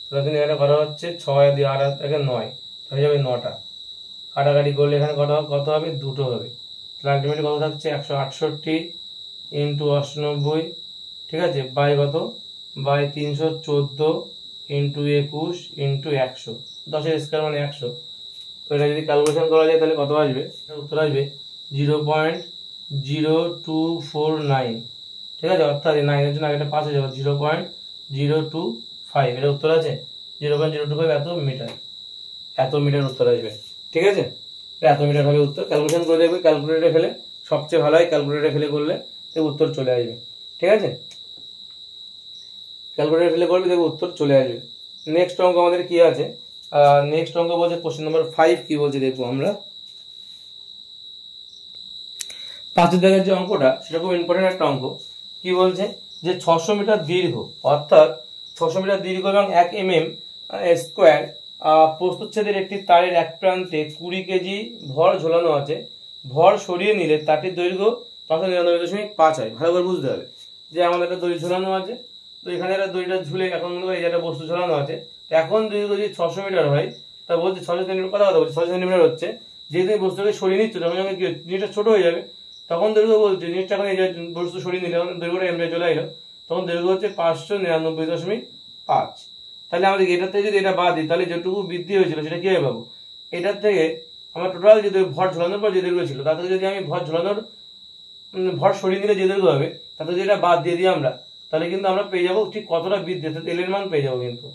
তাহলে এখানে করা হচ্ছে 6 দিয়ে 8 থেকে 9 হয়ে যাবে 9টা। কাটাকাটি করলে এখানে কত হবে, 2টো হবে। তাহলে আলটিমেটলি কত থাকছে, 168 ইন্টু 98, ঠিক আছে, বাই কত, বাই 314 ইন্টু 21 ইন্টু 100, 10 স্কোয়ার মানে 100। তো এটা যদি ক্যালকুলেশন করা যায় তাহলে কত আসবে, উত্তর আসবে 0.0249, ঠিক আছে, অর্থাৎ 9-এর জন্য আগেটা পাস হয়ে যাবে, 0.025, এটা উত্তর আছে 0.025 এত মিটার উত্তর আসবে, ঠিক আছে। এত মিটার হবে উত্তর। ক্যালকুলেশন করে দেখবে, ক্যালকুলেটরে ফেলে সবচেয়ে ভালো হয়, ক্যালকুলেটরে ফেলে করলে উত্তর চলে আসবে, ঠিক আছে। ক্যালকুলেটর ফেলে করবে, দেখবে উত্তর চলে আসবে। নেক্সট অঙ্ক আমাদের কি আছে, নেক্সট অঙ্ক বলছে কোশ্চেন নাম্বার 5 কি বলছে দেখবো আমরা। 5 দাগের যে অঙ্কটা সেটা খুব ইম্পর্টেন্ট একটা অঙ্ক। কি বলছে যে 600 মিটার দীর্ঘ, অর্থাৎ 600 মিটার দীর্ঘ এবং 1 mm স্কোয়ার প্রস্থচ্ছেদের একটি তারের এক প্রান্তে 20 কেজি ভর ঝোলানো আছে। ভর সরিয়ে নিলে তারটির দৈর্ঘ্য 599.5 হয়। ভালো করে বুঝতে হবে যে আমাদের একটা দড়ি ঝোলানো আছে, তো এখানে একটা দড়িটা ঝুলে এখন মনে হয় একটা বস্তু ঝোলানো আছে। এখন দৈর্ঘ্য যদি 600 মিটার হয়, তা বলছে 600 সেন্টিমিটার, কথা বলছি 600 সেন্টিমিটার হচ্ছে, যেহেতু এই বস্তুকে সরিয়ে নিচ্ছে তখন যখন জিনিসটা ছোট হয়ে যাবে, তখন দৈর্ঘ্য বলছে জিনিসটা এখন এই যে বস্তু সরিয়ে নিলে তখন দৈর্ঘ্যটা এমনি চলে এলো, তখন দৈর্ঘ্য হচ্ছে 599.5। তাহলে আমাদের এটার থেকে যদি এটা বাদ দিই তাহলে যেটুকু বৃদ্ধি হয়েছিল সেটা কিভাবে পাবো, এটার থেকে আমার টোটাল যে ভর ঝোলানোর পর যে দৈর্ঘ্য ছিল তার থেকে যদি আমি ভর ঝোলানোর ভর সরিয়ে নিলে যে দৈর্ঘ্য হবে তাতে যদি এটা বাদ দিয়ে দিই আমরা, তাহলে কিন্তু আমরা পেয়ে যাবো ঠিক কতটা বৃদ্ধি, এল এর মান পেয়ে যাবো কিন্তু,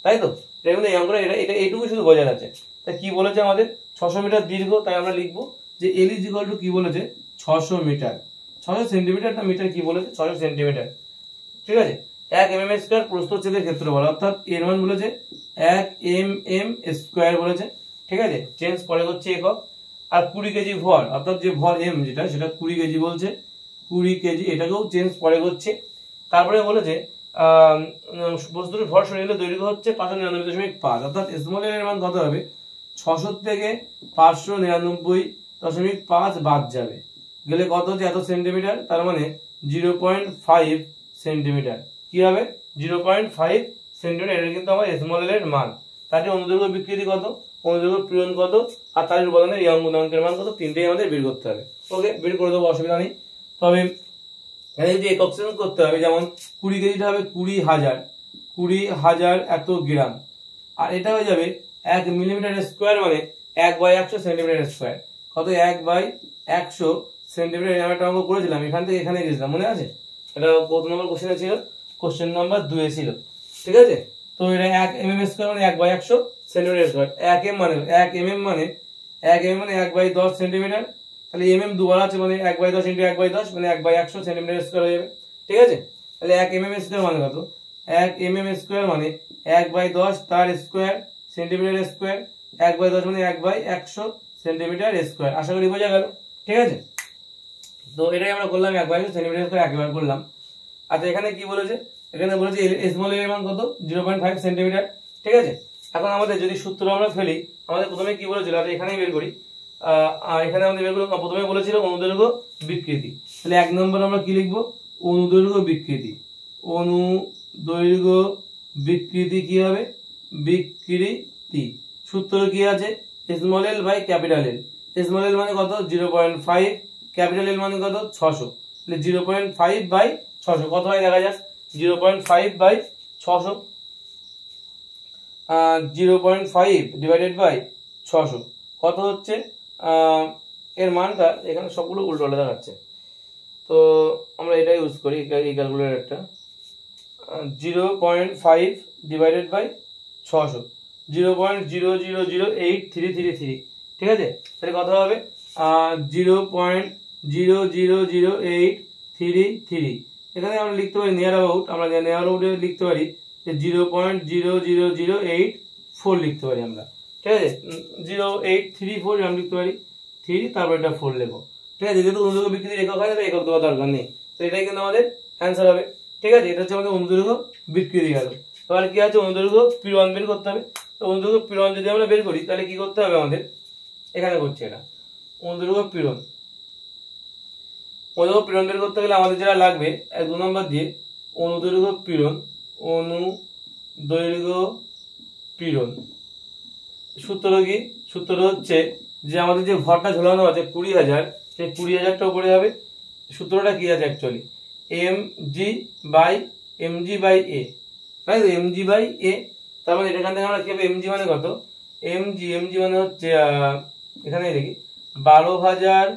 তাই তো। এটা কিন্তু এই অঙ্কটা এটা এইটুকু শুধু বোঝার আছে। তাই কি বলেছে আমাদের 600 মিটার দীর্ঘ, তাই আমরা লিখবো যে এল ইজ ইকুয়াল টু কি বলেছে 600 মিটার, 600 সেন্টিমিটার না মিটার কি বলেছে 600 সেন্টিমিটার, ঠিক আছে। 1 mm স্কোয়ার প্রস্থচ্ছেদের ক্ষেত্রফল, অর্থাৎ এর মান বলেছে 1 mm স্কোয়ার বলেছে, ঠিক আছে, চেঞ্জ পরে হচ্ছে একক। আর 20 কেজি ভর, অর্থাৎ যে ভর এম যেটা সেটা 20 কেজি বলছে, 20 কেজি, এটাকেও চেঞ্জ পরে করছে। তারপরে বলেছে বস্তুর ভর সরিয়ে নিলে দৈর্ঘ্য হচ্ছে 599.5, অর্থাৎ স্মল এর মান কত হবে, 600 থেকে 599.5 বাদ যাবে, গেলে কত হচ্ছে এত সেন্টিমিটার, তার মানে 0.5 সেন্টিমিটার কি হবে 0.5 সেন্টিমিটার। এটা কিন্তু আমার স্মল এর মান। তার অনুদৈর্ঘ্য বিকৃতি কত, অনুদৈর্ঘ্য পীড়ন কত, আর তার উপাদানের এই অঙ্কের মান কত, তিনটেই আমাদের বের করতে হবে। ওকে, বের করে দেবো, অসুবিধা নেই। তবে এখানে যদি একক চেঞ্জ করতে হবে, যেমন 20 কেজিটা হবে 20,000 এত গ্রাম, আর এটা হয়ে যাবে 1 মিলিমিটার স্কোয়ার মানে 1/100 সেন্টিমিটার স্কোয়ার, কত 1/100 সেন্টিমিটার। আমি একটা অঙ্ক করেছিলাম, এখান থেকে এখানে গেছিলাম, মনে আছে? এটা কত নম্বর কোশ্চেনে ছিল, কোশ্চেন নাম্বার 2 এ ছিল, ঠিক আছে। তো এটা 1 mm স্কোয়ার মানে 1/100 সেন্টিমিটার স্কোয়ার, 1 mm মানে 1/10 সেন্টিমিটার, তাহলে mm দুবার আছে মানে 1/10 ইন্টু 1/10 মানে 1/100 সেন্টিমিটার স্কোয়ার হয়ে যাবে, ঠিক আছে। তাহলে 1 mm স্কোয়ার মানে কত, 1 mm স্কোয়ার মানে 1/10 তার স্কোয়ার সেন্টিমিটার স্কোয়ার, 1/10 মানে 1/100 সেন্টিমিটার স্কোয়ার। আশা করি বোঝা গেল, ঠিক আছে। তো এটাই আমরা করলাম, 1/100 সেন্টিমিটার স্কোয়ার একবার করলাম। আচ্ছা, এখানে কি বলেছে, এখানে বলেছে স্মল এর মান কত 0.5 সেন্টিমিটার, ঠিক আছে। এখন আমাদের যদি সূত্র আমরা ফেলি, আমাদের প্রথমে কি বলেছিল, আর এখানেই বের করি, এখানে আমাদের বের করলাম, প্রথমে বলেছিল অনুদৈর্ঘ্য বিকৃতি। তাহলে 1 নম্বর আমরা কি লিখবো, অনুদৈর্ঘ্য বিকৃতি। অনুদৈর্ঘ্য বিকৃতি কি হবে, বিকৃতি সূত্র কি আছে, small L by capital L. Small L মানে কত 0.5, ক্যাপিটাল এল মানে কত 600, তাহলে 0.5 বাই 600 কত হয় দেখা যাক, 0.5 বাই 600, 0.5 ডিভাইডেড বাই 600 কত হচ্ছে, এর মানটা এখানে সবগুলো উল্টো উল্টো দেখাচ্ছে, তো আমরা এটা ইউজ করি এই ক্যালকুলেটরটা, 0.5 ডিভাইডেড বাই 600, 0.000833, ঠিক আছে। তাহলে কত হবে 0.0000833। এখানে আমরা লিখতে পারি নিয়ার অ্যাবাউট, আমরা নিয়ার অ্যাবাউট লিখতে পারি যে 0.00084 লিখতে পারি আমরা, ঠিক আছে। 0834 আমি লিখতে পারি 3, তারপর এটা 4 লিখবো, ঠিক আছে। যেহেতু অনুদৈর্ঘ্য বিকৃতির একক হয়, একক দেওয়ার দরকার নেই, তো এটাই কিন্তু আমাদের অ্যান্সার হবে, ঠিক আছে। এটা হচ্ছে আমাদের অনুদৈর্ঘ্য বিকৃতি গেল। তাহলে কি আছে, অনুদৈর্ঘ্য পীড়ন বের করতে হবে। তো অনুদৈর্ঘ্য পীড়ন যদি আমরা বের করি তাহলে কি করতে হবে আমাদের, এখানে করছি এটা অনুদৈর্ঘ্য পীড়ন। অনুদৈর্ঘ্য পীড়ন বের করতে গেলে আমাদের যেটা লাগবে 2 নম্বর দিয়ে অনুদৈর্ঘ্য পীড়ন, অনুদৈর্ঘ্য পীড়ন। সূত্র কি? সূত্র হচ্ছে যে আমাদের যে ভরটা ঝোলানো আছে 20,000, সেই 20,000টা উপরে যাবে। সূত্রটা কি আছে অ্যাকচুয়ালি? mg/a, তাই তো? mg/a, তার মানে এখান থেকে আমরা কি হবে, mg মানে কত? mg মানে হচ্ছে এখানে দেখি 12,000,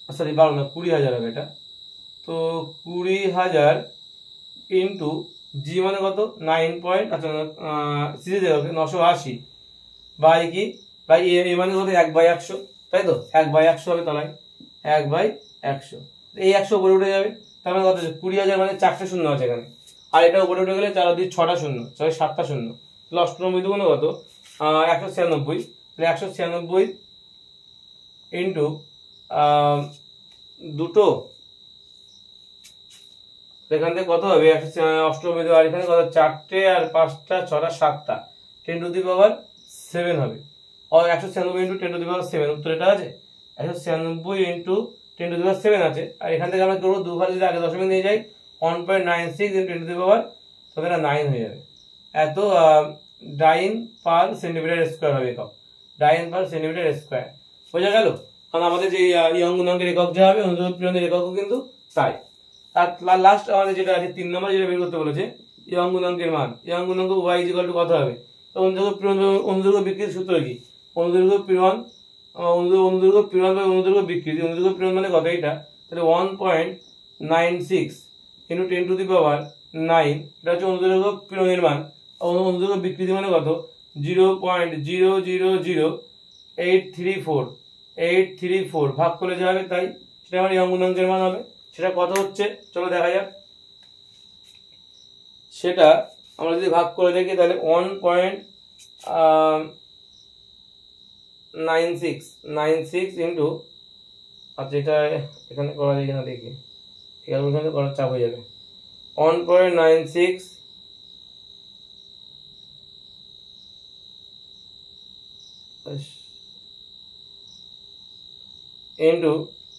সরি 12 না 20,000 হবে এটা। তো 20,000 ইন্টু জি মানে কত? 9 পয়েন্ট, আচ্ছা সিরিজে হবে 980 বাই কি, বাই এ মানে কত? 1/100, তাই তো? 1/100 হবে তলায়, 1/100। এই 100 উপরে উঠে যাবে, তার মানে কত? 20,000 মানে 4টে শূন্য আছে এখানে, আর এটা উপরে উঠে গেলে 4 দিয়ে 6টা শূন্য, 7টা শূন্য, তাহলে অষ্টনব্বই দুগুণ কত? 196। তাহলে 196 ইন্টু দুটো, এখান থেকে কত হবে? 198, আর এখানে কত? 4টে আর 5টা 6টা 7টা, 10⁻7 হবে। আর 196 ইন্টু 10⁻7, উত্তর এটা আছে। 196 ইন্টু 10⁻7 আছে, আর এখান থেকে আমরা করবো দুবার যদি আগে দশমিক নিয়ে যাই 1.96 ইন্টু 10⁻, তবে এটা 9 হয়ে যাবে। এত ডাইন পার সেন্টিমিটার স্কোয়ার হবে একক, ডাইন পার সেন্টিমিটার স্কোয়ার। বোঝা গেল? কারণ আমাদের যে ইয়ং গুণাঙ্কের একক যা হবে, অনুদৈর্ঘ্য পীড়নের এককও কিন্তু তাই। আর লাস্ট আমাদের যেটা আছে 3 নম্বর, যেটা বের করতে বলেছে ইয়ং গুণাঙ্কের মান। ইয়ং গুণাঙ্ক y = কত হবে? তো অনুদৈর্ঘ্য পীড়ন, অনুদৈর্ঘ্য বিকৃতির সূত্র কি? অনুদৈর্ঘ্য পীড়ন, অনুদৈর্ঘ্য পীড়ন বা অনুদৈর্ঘ্য বিকৃতি। অনুদৈর্ঘ্য পীড়ন মানে কত? এটা তাহলে 1.96 ইন্টু 10⁻9, এটা হচ্ছে অনুদৈর্ঘ্য পীড়নের মান। অনুদৈর্ঘ্য বিকৃতি মানে কত? 0.000834 ভাগ করলে যা হবে তাই, সেটা আমার ইয়ং গুণাঙ্কের মান হবে। সেটা কত হচ্ছে চলো দেখা যাক। সেটা আমরা যদি ভাগ করে দেখি তাহলে 1.96 ইন্টু, আচ্ছা এটা এখানে করা যায় কিনা দেখি, ক্যালকুলেশনে করার চাপ হয়ে যাবে। 1.96 ইন্টু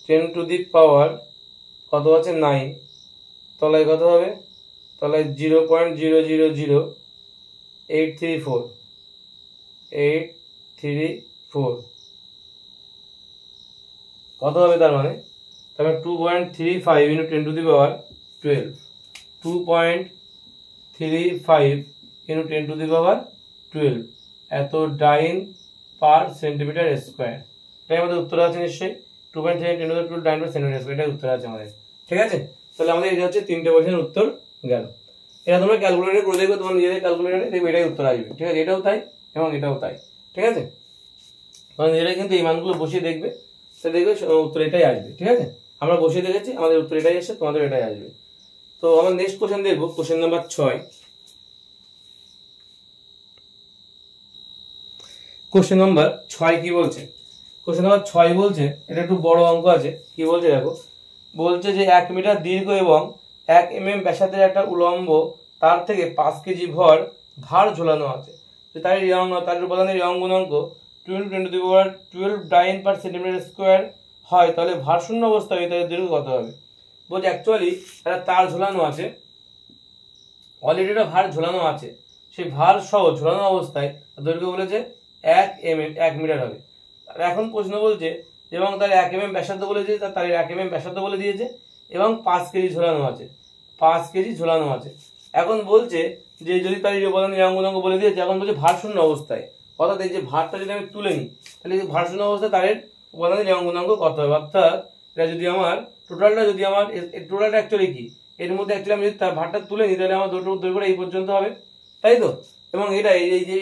10⁻, কত আছে? 9, তলায় কত হবে? তলায় 0.00834 কত হবে? তার মানে 2.35 ইন্টু 10⁻12, 2.35 ইন্টু 10⁻12 এত ডাইন পার সেন্টিমিটার স্কোয়ার। এটাই আমাদের উত্তর আছে নিশ্চয়ই, 2.35 10⁻12 ডাইন পার সেন্টিমিটার স্কোয়ার, এটাই উত্তর আছে আমাদের। ঠিক আছে, তাহলে আমাদের এটা হচ্ছে 3টে কোশ্চেনের উত্তর গেল। এটা তোমরা ক্যালকুলেটরে করে দেখবে, তোমার নিজেদের ক্যালকুলেটরে দেখবে এটাই উত্তর আসবে। ঠিক আছে, এটাও তাই এবং এটাও তাই। ঠিক আছে, তোমার নিজেরাই কিন্তু এই মানগুলো বসিয়ে দেখবে, তো দেখবে উত্তর এটাই আসবে। ঠিক আছে, আমরা বসিয়ে দেখেছি, আমাদের উত্তর এটাই আসছে, তোমাদের এটাই আসবে। তো আমরা নেক্সট কোশ্চেন দেখবো, কোশ্চেন নাম্বার 6। কোশ্চেন নাম্বার 6 কি বলছে? কোশ্চেন নাম্বার 6 বলছে, এটা একটু বড় অঙ্ক আছে। কি বলছে দেখো, বলছে যে 1 মিটার দীর্ঘ এবং 1 mm ব্যাসার্ধের একটা উলম্ব, তার থেকে 5 কেজি ভার ঝোলানো আছে। তার উপাদানের ইয়ং গুণাঙ্ক 10⁻12 ডাইন পার সেন্টিমিটার স্কোয়ার হয়, তাহলে ভার শূন্য অবস্থায় তাদের দৈর্ঘ্য কত হবে? বলছে অ্যাকচুয়ালি একটা তার ঝোলানো আছে, অলরেডি একটা ভার ঝোলানো আছে, সেই ভার সহ ঝোলানো অবস্থায় দৈর্ঘ্য বলেছে 1 মিটার হবে। আর এখন প্রশ্ন বলছে এবং তার 1 mm ব্যাসার্ধ বলে দিয়েছে, তার 1 mm ব্যাসার্ধ বলে দিয়েছে এবং 5 কেজি ঝোলানো আছে, 5 কেজি ঝোলানো আছে। এখন বলছে যে যদি তার উপাদানের ইয়ং গুণাঙ্ক বলে দিয়েছে, এখন বলছে ভার শূন্য অবস্থায়, অর্থাৎ এই যে ভারটা যদি আমি তুলে নিই, তাহলে ভার শূন্য অবস্থায় তার উপাদানের ইয়ং গুণাঙ্ক কত হবে? অর্থাৎ এটা যদি আমার টোটালটা অ্যাকচুয়ালি কি, এর মধ্যে অ্যাকচুয়ালি আমি যদি তার ভারটা তুলে নিই, তাহলে আমার দুটো দৈর্ঘ্যটা এই পর্যন্ত হবে, তাই তো? এবং এটা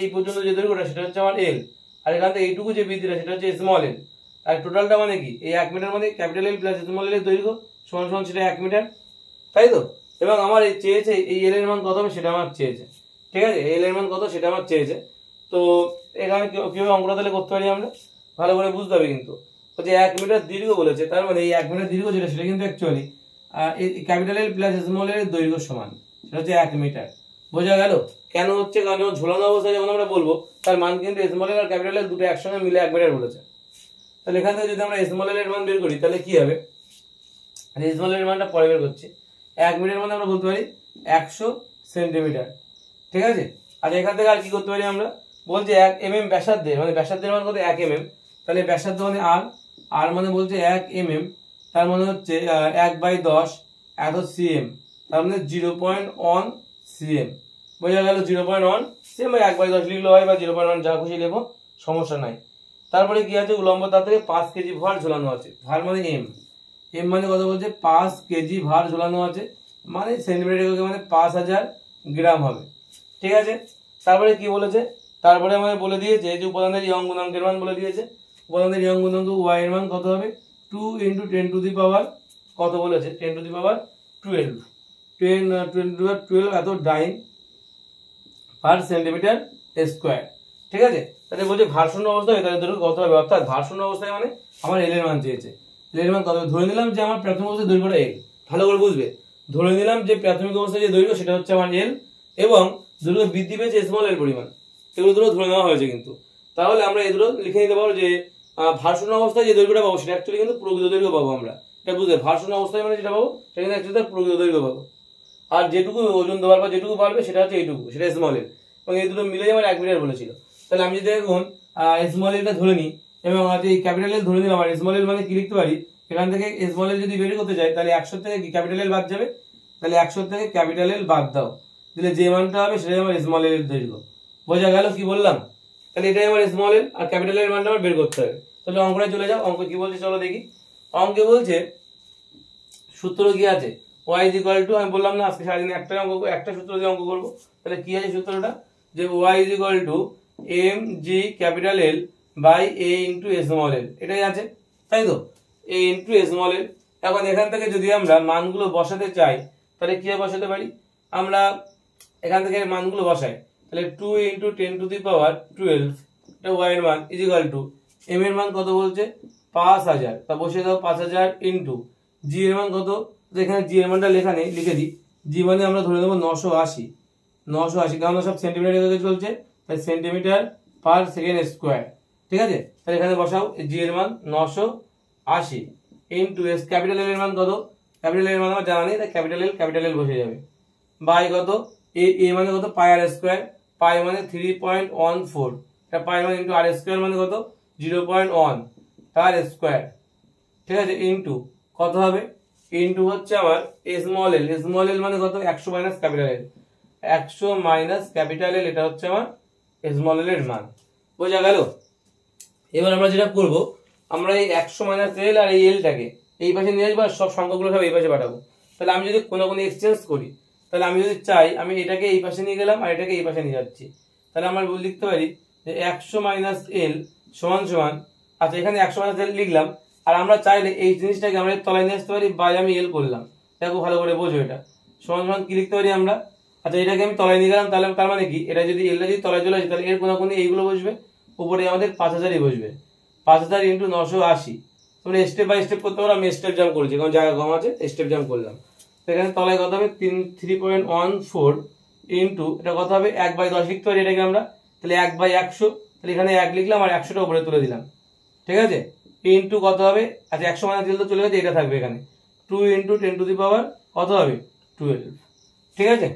এই পর্যন্ত যে দৈর্ঘ্যটা সেটা হচ্ছে আমার এল, আর এখান থেকে এইটুকু যে বৃদ্ধিটা সেটা হচ্ছে স্মল এল। আর টোটালটা মানে কি, এই 1 মিটার মানে ক্যাপিটাল এল প্লাস স্মল এল এর দৈর্ঘ্য সমান সেটা 1 মিটার, তাই তো? এবং আমার এই চেয়েছে এই এল এর মান কত হবে সেটা আমার চেয়েছে। ঠিক আছে, এল এর মান কত সেটা আমার চেয়েছে। তো এখানে কিভাবে অঙ্কটা তাহলে করতে পারি আমরা, ভালো করে বুঝতে হবে কিন্তু। যে 1 মিটার দীর্ঘ বলেছে, তার মানে এই 1 মিটার দীর্ঘ যেটা সেটা কিন্তু অ্যাকচুয়ালি ক্যাপিটাল এল প্লাস স্মল এল এর দৈর্ঘ্য সমান, সেটা হচ্ছে 1 মিটার। বোঝা গেল কেন হচ্ছে? কারণ যখন ঝোলানো অবস্থায় যেমন আমরা বলবো, তার মান কিন্তু স্মল এল আর ক্যাপিটাল এল দুটো একসঙ্গে মিলে 1 মিটার বলেছে। তাহলে এখান থেকে যদি আমরা স্মল এল এর মান বের করি তাহলে কি হবে? স্মল এল এর মানটা পরে বের করছি। 1 মিটার মানে আমরা বলতে পারি 100 সেন্টিমিটার। ঠিক আছে, আর এখান থেকে আর কি করতে পারি আমরা, বলছে 1 mm ব্যাসার্ধের, মানে ব্যাসার্ধের মান কত 1 mm, তাহলে ব্যাসার্ধ মানে আর মানে বলছে 1 mm, তার মানে হচ্ছে 1/10 এত cm, তার মানে 0.1 cm। বোঝা গেল 0.1 cm, 1/10 লিখলে হয় বা 0.1 যা খুশি লেখো, সমস্যা নাই। তারপরে কি আছে, উলম্ব তার থেকে 5 কেজি ভার ঝোলানো আছে। ভার মানে এম মানে কত বলছে 5 কেজি ভার ঝোলানো আছে, মানে সেন্টিমিটার এককে মানে 5000 গ্রাম হবে। ঠিক আছে, তারপরে কি বলেছে, তারপরে আমাদের বলে দিয়েছে যে উপাদানের ইয়ং গুণাঙ্কের মান বলে দিয়েছে। উপাদানের ইয়ং গুণাঙ্ক y এর মান কত হবে 2 × 10⁻, কত বলেছে 10⁻12, 10⁻12 এত ডাইন পার সেন্টিমিটার স্কোয়ার। ঠিক আছে, তাহলে বলছে ভারশূন্য অবস্থায় তাহলে দৈর্ঘ্য কত হবে, অর্থাৎ ভারশূন্য অবস্থায় মানে আমার এল এর মান চেয়েছে। এল এর মান কত হবে, ধরে নিলাম যে আমার প্রাথমিক অবস্থায় দৈর্ঘ্যটা এল, ভালো করে বুঝবে, ধরে নিলাম যে প্রাথমিক অবস্থায় যে দৈর্ঘ্য সেটা হচ্ছে আমার এল, এবং দৈর্ঘ্য বৃদ্ধি পেয়েছে স্মল এল পরিমাণ, এগুলো দুটো ধরে নেওয়া হয়েছে কিন্তু। তাহলে আমরা এগুলো লিখে নিতে পারবো যে ভারশূন্য অবস্থায় যে দৈর্ঘ্যটা পাবো সেটা অ্যাকচুয়ালি কিন্তু প্রকৃত দৈর্ঘ্য পাবো আমরা। এটা বুঝলে, ভারশূন্য অবস্থায় মানে যেটা পাবো সেটা কিন্তু অ্যাকচুয়ালি তার প্রকৃত দৈর্ঘ্য পাবো। আর যেটুকু ওজন দেওয়ার পর যেটুকু বাড়বে সেটা হচ্ছে এইটুকু, সেটা স্মল এল, এবং এই দুটো মিলে আমার 1 মিটার বলেছিল। তাহলে আমি যদি এখন স্মল এলটা ধরে নিই এবং এই ক্যাপিটাল এল ধরে নিলাম, আর স্মল এল মানে কি লিখতে পারি, এখান থেকে স্মল এল যদি বের করতে চাই তাহলে 100 থেকে কি ক্যাপিটাল এল বাদ যাবে, তাহলে 100 থেকে ক্যাপিটাল এল বাদ দাও, দিলে যে মানটা হবে সেটাই আমার স্মল এল এর দৈর্ঘ্য। বোঝা গেল কি বললাম, তাহলে এটাই আমার স্মল এল আর ক্যাপিটাল এর মানটা আমার বের করতে হবে। তাহলে অঙ্কটা চলে যাও, অঙ্ক কি বলছে চলো দেখি। অঙ্কে বলছে সূত্র কি আছে, y = আমি বললাম না আজকে সারাদিন একটা সূত্র দিয়ে অঙ্ক করবো, তাহলে কি আছে সূত্রটা, যে y = mg capital L by a into small L, এটাই আছে তাই তো, a ইন্টু স্মল এল। এখন এখান থেকে যদি আমরা মানগুলো বসাতে চাই তাহলে কি বসাতে পারি, আমরা এখান থেকে মানগুলো বসাই, তাহলে 2 × 10⁻12 এটা y এর মান ইজিক্যাল টু m এর মান কত বলছে 5000, তা বসিয়ে দাও 5000 ইন্টু g এর মান কত, এখানে g এর মানটা লেখা নেই, লিখে দিই, g মানে আমরা ধরে নেব 980, কারণ সব সেন্টিমিটার এককে চলছে, তাই সেন্টিমিটার পার সেকেন্ড স্কোয়ার। ঠিক আছে, তাহলে এখানে বসাও g এর মান 980 ইন্টু s ক্যাপিটাল এল এর মান কত, ক্যাপিটাল এল এর মান আমার জানা নেই, তাই ক্যাপিটাল এল বসে যাবে, বাই কত এ মানে কত পাই আর স্কোয়ার, পাই মানে 3.14, এটা পাই মানে ইন্টু আর স্কোয়ার মানে কত 0.1 তার স্কোয়ার। ঠিক আছে, ইন্টু কত হবে, ইন্টু হচ্ছে আমার স্মল এল মানে কত 100 মাইনাস ক্যাপিটাল এল, 100 মাইনাস ক্যাপিটাল এল, এটা হচ্ছে আমার স্মল এল এর মান। বোঝা গেল। এবার আমরা যেটা করব, আমরা এই 100 মাইনাস এল আর এই এলটাকে এই পাশে নিয়ে আসবো, আর সব সংখ্যাগুলো সব এই পাশে পাঠাবো। তাহলে আমি যদি কোনো এক্সচেঞ্জ করি, তাহলে আমি যদি চাই আমি এটাকে এই পাশে নিয়ে গেলাম আর এটাকে এই পাশে নিয়ে যাচ্ছি, তাহলে আমরা লিখতে পারি যে 100 মাইনাস এল সমান সমান, আচ্ছা এখানে 100 মাইনাস এল লিখলাম, আর আমরা চাইলে এই জিনিসটাকে আমরা তলায় নিয়ে আসতে পারি, বাই আমি এল করলাম, দেখো ভালো করে বোঝো, এটা সমান সমান কি লিখতে পারি আমরা, আচ্ছা এটাকে আমি তলায় নিয়ে গেলাম, তাহলে তার মানে কি, এটা যদি এলটা যদি তলায় চলে আসে তাহলে এর কোনাকুনি এইগুলো বসবে, উপরে আমাদের 5000ই বসবে, 5000 ইন্টু 980। তোমরা স্টেপ বাই স্টেপ করতে পারো, আমি স্টেপ জাম্প করেছি কারণ জায়গা কম আছে, স্টেপ জাম্প করলাম। তো এখানে তলায় কত হবে 3.14 ইন্টু এটা কত হবে 1/10 লিখতে পারি এটাকে আমরা, তাহলে 1/100, তাহলে এখানে 1 লিখলাম আর 100টা উপরে তুলে দিলাম। ঠিক আছে, ইন্টু কত হবে, আচ্ছা 100 মাইনাস দিলে তো চলে গেছে, এটা থাকবে এখানে 2 × 10⁻, কত হবে 12। ঠিক আছে,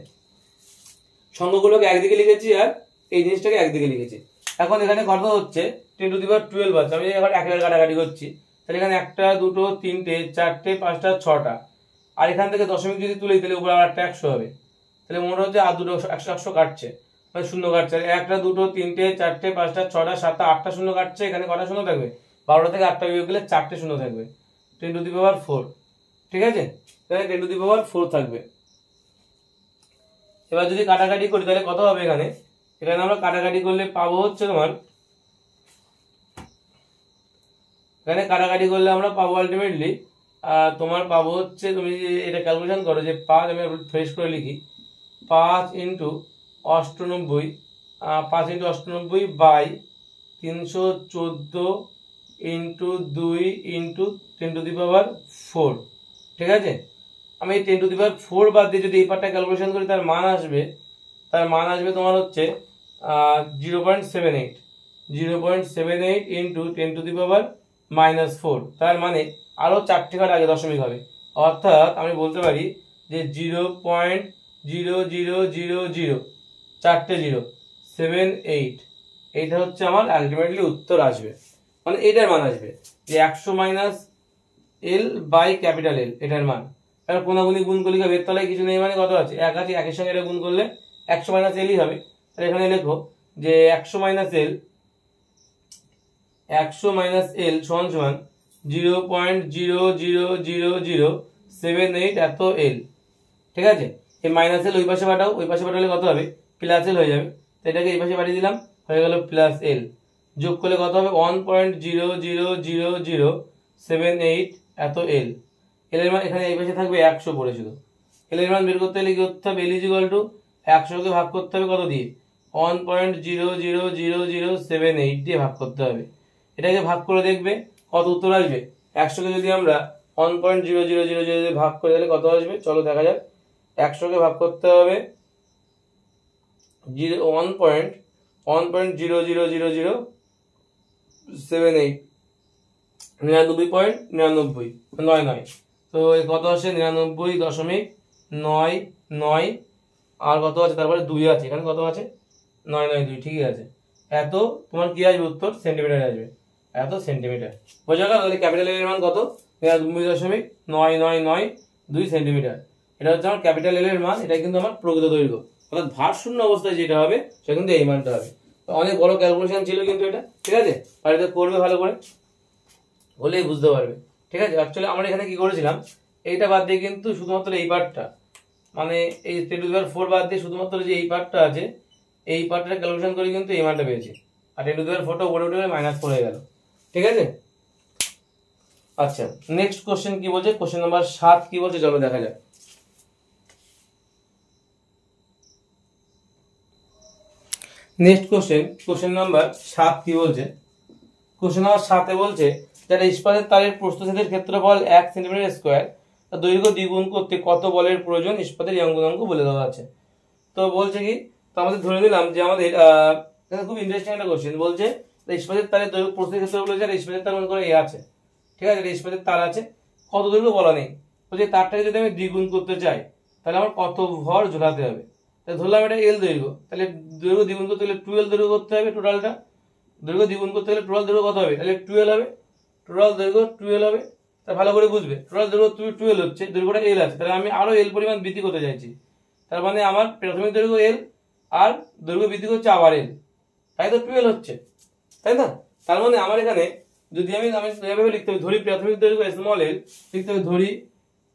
সংখ্যাগুলোকে একদিকে লিখেছি আর এই জিনিসটাকে একদিকে লিখেছি। এখন এখানে কত হচ্ছে 10⁻12 আছে, আমি এখন একেবারে কাটাকাটি করছি, তাহলে এখানে 1 2 3 4 5 6টা, আর এখান থেকে দশমিক যদি তুলি তাহলে উপরে আর একটা 100 হবে, তাহলে মনে হচ্ছে আর দুটো 100 কাটছে, মানে শূন্য কাটছে, 1 2 3 4 5 6 7 8টা শূন্য কাটছে, এখানে কটা শূন্য থাকবে 12টা থেকে 8টা বিয়োগ গেলে 4টে শূন্য থাকবে, 10⁻4। ঠিক আছে, তাহলে 10⁻4 থাকবে। এবার যদি কাটাকাটি করি তাহলে কত হবে, এখানে আমরা কাটাকাটি করলে পাবো হচ্ছে তোমার, এখানে কাটাকাটি করলে আমরা পাবো আলটিমেটলি তোমার পাবো হচ্ছে, তুমি এটা ক্যালকুলেশন করো যে 5, আমি ফ্রেশ করে লিখি, 5 × 98, 5 × 98 বাই 314 ইন্টু 2 ইন্টু 10⁻4। ঠিক আছে, আমি 10⁻4 বাদ দিয়ে যদি এই পার্টটা ক্যালকুলেশন করি তার মান আসবে তোমার হচ্ছে 0.78 ইন্টু 10⁻⁻4, তার মানে আরো 4টে ঘাট আগে দশমিক হবে, অর্থাৎ আমি বলতে পারি যে 0.0000 চারটে 0.78, এইটা হচ্ছে আমার আলটিমেটলি উত্তর আসবে, মানে এটার মান আসবে যে 100 minus L by capital L, এটার মান। এবার কোনাগুনি গুণ কলিকা বের তলায় কিছু নেই, মানে কত আছে, এক আছে, একের সঙ্গে এটা গুণ করলে 100 মাইনাস এলই হবে। তাহলে এখানে লেখো যে 100 মাইনাস এল, 100 মাইনাস এল সমান সমান 0.00078 এত এল। ঠিক আছে, এই মাইনাস এল ওই পাশে পাঠাও, ওই পাশে পাঠালে কত হবে, প্লাস এল হয়ে যাবে। তো এটাকে এই পাশে পাঠিয়ে দিলাম, হয়ে গেল প্লাস এল। যোগ করলে কত হবে, 1.00078 এত এল। এল এর মান এখানে এই পাশে থাকবে 100 পড়ে শুধু। এল এর মান বের করতে হলে কি করতে হবে, এল ইজ ইকুয়াল টু 100 কে ভাগ করতে হবে কত দিয়ে, 1.00078 দিয়ে ভাগ করতে হবে। এটাকে ভাগ করে দেখবে কত উত্তর আসবে। 100 কে যদি আমরা 1.00000 দিয়ে ভাগ করে তাহলে কত আসবে, চলো দেখা যাক। 100 কে ভাগ করতে হবে 1.0000078, 99.99, তো এই কত আসে 99.99, আর কত আছে তারপরে 2 আছে, এখানে কত আছে 992, ঠিকই আছে। এত তোমার কি আসবে উত্তর, সেন্টিমিটার আসবে, এত সেন্টিমিটার। বোঝা গেল, তাহলে ক্যাপিটাল এল এর মান কত, 99.9992 সেন্টিমিটার। এটা হচ্ছে আমার ক্যাপিটাল এল এর মান, এটা কিন্তু আমার প্রকৃত দৈর্ঘ্য, অর্থাৎ ভার শূন্য অবস্থায় যেটা হবে সেটা কিন্তু এই মানটা হবে। তো অনেক বড় ক্যালকুলেশন ছিল কিন্তু এটা, ঠিক আছে, আর এটা করবে ভালো করে, বলেই বুঝতে পারবে। ঠিক আছে, অ্যাকচুয়ালি আমরা এখানে কি করেছিলাম, এইটা বাদ দিয়ে কিন্তু শুধুমাত্র এই পার্টটা, মানে এই 10⁴ বাদ দিয়ে শুধুমাত্র যে এই পার্টটা আছে, এই পার্টটা ক্যালকুলেশন করে কিন্তু এই মানটা পেয়েছি, আর 10⁴ উপরে উঠে -4 হয়ে গেল। ঠিক আছে, আচ্ছা নেক্সট কোশ্চেন কি বলছে, কোশ্চেন নাম্বার 7 কি বলছে চলো দেখা যাক। নেক্সট কোশ্চেন নাম্বার 7 কি বলছে, কোশ্চেন নাম্বার 7 বলছে যারা ইস্পাতের তারের প্রস্থচ্ছেদের ক্ষেত্রফল 1 সেন্টিমিটার স্কয়ার, দৈর্ঘ্য দ্বিগুণ করতে কত বলের প্রয়োজন, ইস্পাতের এই অঙ্ক বলে দেওয়া আছে। তো বলছে কি, তো আমাদের ধরে নিলাম যে আমাদের খুব ইন্টারেস্টিং একটা কোশ্চেন, বলছে ইস্পাতের তারের দৈর্ঘ্য প্রস্থের ক্ষেত্রে বলেছে আর ইস্পাতের তার মনে করে এ আছে, ঠিক আছে, ইস্পাতের তার আছে, কত দৈর্ঘ্য বলা নেই, বলছে তারটাকে যদি আমি দ্বিগুণ করতে চাই তাহলে আমার কত ভর ঝোলাতে হবে। তাহলে ধরলাম এটা এল দৈর্ঘ্য, তাহলে দৈর্ঘ্য দ্বিগুণ করতে হলে 12 দৈর্ঘ্য করতে হবে, টোটালটা দৈর্ঘ্য দ্বিগুণ করতে হলে টোটাল দৈর্ঘ্য কত হবে, তাহলে 12 হবে, টোটাল দৈর্ঘ্য 12 হবে। তা ভালো করে বুঝবে, টোটাল দৈর্ঘ্য 12 হচ্ছে, দৈর্ঘ্যটা এল আছে, তাহলে আমি আরো এল পরিমাণ বৃদ্ধি করতে চাইছি, তার মানে আমার প্রাথমিক দৈর্ঘ্য এল আর দৈর্ঘ্য বৃদ্ধি করছে আবার এল, তাই তো 12 হচ্ছে, তাই না। তার মানে আমার এখানে যদি আমি এভাবে লিখতে হবে, ধরি প্রাথমিক দৈর্ঘ্য স্মল এল, লিখতে হবে ধরি,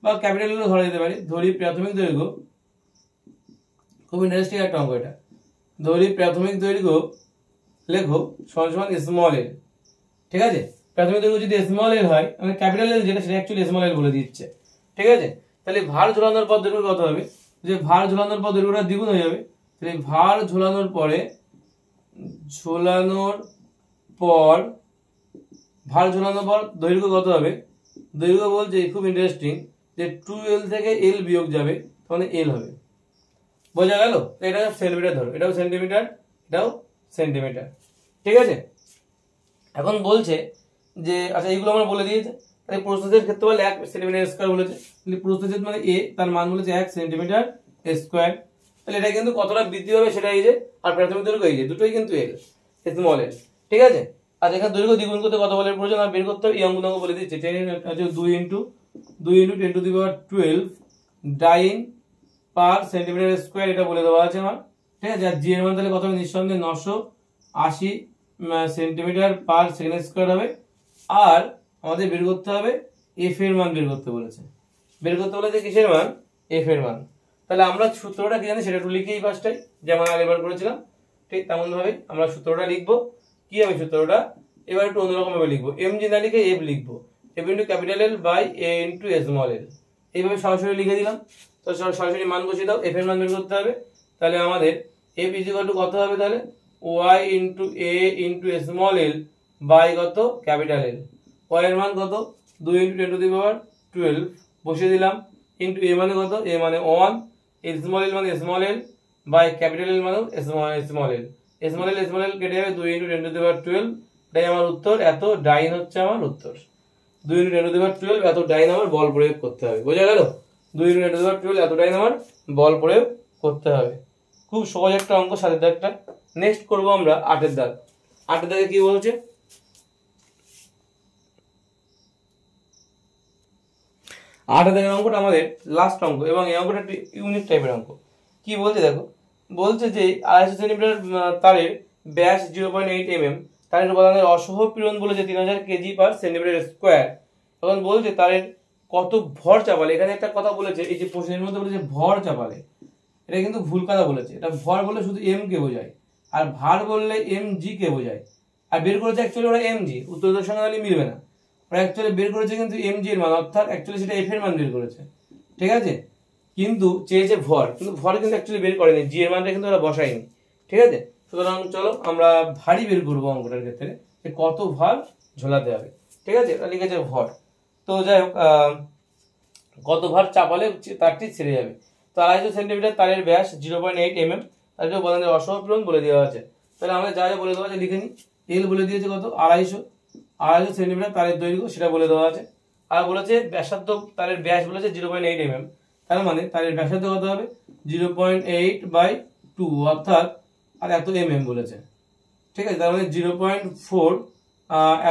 বা ক্যাপিটাল এল ধরা যেতে পারে, ধরি প্রাথমিক দৈর্ঘ্য, খুব ইন্টারেস্টিং একটা অঙ্ক এটা, ধরি প্রাথমিক দৈর্ঘ্য লেখো সমান সমান স্মল এল। ঠিক আছে, প্রাথমিক দৈর্ঘ্য যদি স্মল এল হয়, মানে ক্যাপিটাল এল যেটা সেটা অ্যাকচুয়ালি স্মল এল বলে দিচ্ছে। ঠিক আছে, তাহলে ভার ঝোলানোর পর দৈর্ঘ্য কত হবে, যে ভার ঝোলানোর পর দৈর্ঘ্যটা দ্বিগুণ হয়ে যাবে, তাহলে ভার ঝোলানোর পর ভার ঝোলানোর পর দৈর্ঘ্য কত হবে, দৈর্ঘ্য বলছে খুব ইন্টারেস্টিং যে 2l থেকে l বিয়োগ যাবে, তাহলে l হবে। বোঝা গেল, এটা সেন্টিমিটার ধরো, এটাও সেন্টিমিটার, এটাও সেন্টিমিটার। ঠিক আছে, এখন বলছে যে আচ্ছা এইগুলো আমরা বলে দিয়েছে, তাহলে প্রস্থচ্ছেদের ক্ষেত্রফল 1 সেন্টিমিটার স্কয়ার বলেছে, তাহলে প্রস্থচ্ছেদ মানে a, তার মান বলেছে 1 সেন্টিমিটার স্কয়ার। তাহলে এটা কিন্তু কতটা বৃদ্ধি হবে সেটা এই যে, আর প্রাথমিক দৈর্ঘ্য এই যে, দুটোই কিন্তু এল, স্মল এল। ঠিক আছে, আর এখানে দৈর্ঘ্য দ্বিগুণ করতে কত বলের প্রয়োজন আর বের করতে হবে, এই অঙ্কগুলো বলে দিচ্ছে, 2 ইনটু 10⁻12 ডাইন পার সেন্টিমিটার স্কয়ার, এটা বলে দেওয়া আছে আমার। ঠিক আছে, আর জি এর মান তাহলে কত হবে, নিঃসন্দেহে 980 সেন্টিমিটার পার সেকেন্ড স্কয়ার হবে। আর আমাদের বের করতে হবে এফ এর মান, বের করতে বলেছে কিসের মান, এফ এর মান। তাহলে আমরা সূত্রটা কি জানি সেটা একটু লিখি এই পাশটায়, যেমন আগেরবার করেছিলাম ঠিক তেমন ভাবে আমরা সূত্রটা লিখবো। কি হবে সূত্রটা, এবার একটু অন্যরকম ভাবে লিখবো, এম জি না লিখে এফ লিখবো, F into capital L by A into small L, এইভাবে সরাসরি লিখে দিলাম। তো সরাসরি মান বসিয়ে দাও, এফ এর মান বের করতে হবে। তাহলে আমাদের এফ ইজ ইকুয়াল টু কত হবে, তাহলে Y into A into small L by কত, ক্যাপিটাল এল। ওয়াই এর মান কত, 2 ইন্টু 10⁻12 বসিয়ে দিলাম, ইন্টু এ মানে কত, এ মানে 1, স্মল এল মানে small L, by capital L মানে স্মল এল, স্মল এল কেটে যাবে, 2 ইন্টু 10⁻12, এটাই আমার উত্তর। এত ডাইন হচ্ছে আমার উত্তর, 2 ইন্টু 10⁻12 এত ডাইন আমার বল প্রয়োগ করতে হবে। বোঝা গেল, 2 × 10⁻12 এতটাই আমার বল প্রয়োগ করতে হবে। খুব সহজ একটা অঙ্ক, 7 দাগটা। নেক্সট করব আমরা 8 দাগ। 8 দাগে কি বলছে, 8 দাগের অঙ্কটা আমাদের লাস্ট অঙ্ক এবং এই অঙ্কটা একটু ইউনিক টাইপের অঙ্ক। কি বলছে দেখো, বলছে যে 250 সেন্টিমিটার তারের ব্যাস 0.8 mm, তারের উপাদানের অসহ পীড়ন বলেছে 3000 kg/cm²। এখন বলছে তারের কত ভর চাপালে। এখানে একটা কথা বলেছে, এই যে প্রশ্নের মধ্যে বলেছে ভর চাপালে, এটা কিন্তু ভুল কথা বলেছে। এটা ভর বলে শুধু এম কে বোঝায়, আর ভার বললে এম জি কে বোঝায়। আর বের করেছে অ্যাকচুয়ালি ওরা এম জি, উত্তরদের সঙ্গে তাহলে মিলবে না। ওরা অ্যাকচুয়ালি বের করেছে কিন্তু এম জি এর মান, অর্থাৎ অ্যাকচুয়ালি সেটা এফ এর মান বের করেছে, ঠিক আছে। কিন্তু চেয়েছে ভর, কিন্তু ভর কিন্তু অ্যাকচুয়ালি বের করেনি, জি এর মানটা কিন্তু ওরা বসায়নি, ঠিক আছে। সুতরাং চলো আমরা ভারী বের করবো অঙ্কটার ক্ষেত্রে, যে কত ভার ঝোলাতে হবে, ঠিক আছে। এটা লিখেছে ভর। তো যাই হোক, কত ভার চাপালে তারটি ছেড়ে যাবে। তো 250 সেন্টিমিটার তারের ব্যাস 0.8 mm, তার জন্য উপাদানের অসহ পীড়ন বলে দেওয়া আছে। তাহলে আমরা যা যা বলে দেওয়া আছে লিখে নিই। এল বলে দিয়েছে কত, 250 সেন্টিমিটার তারের দৈর্ঘ্য, সেটা বলে দেওয়া আছে। আর বলেছে ব্যাসার্ধ, তারের ব্যাস বলেছে 0.8 mm, তার মানে তারের ব্যাসার্ধ কত হবে 0.8/2, অর্থাৎ আর এত mm বলেছে, ঠিক আছে। তার মানে 0.4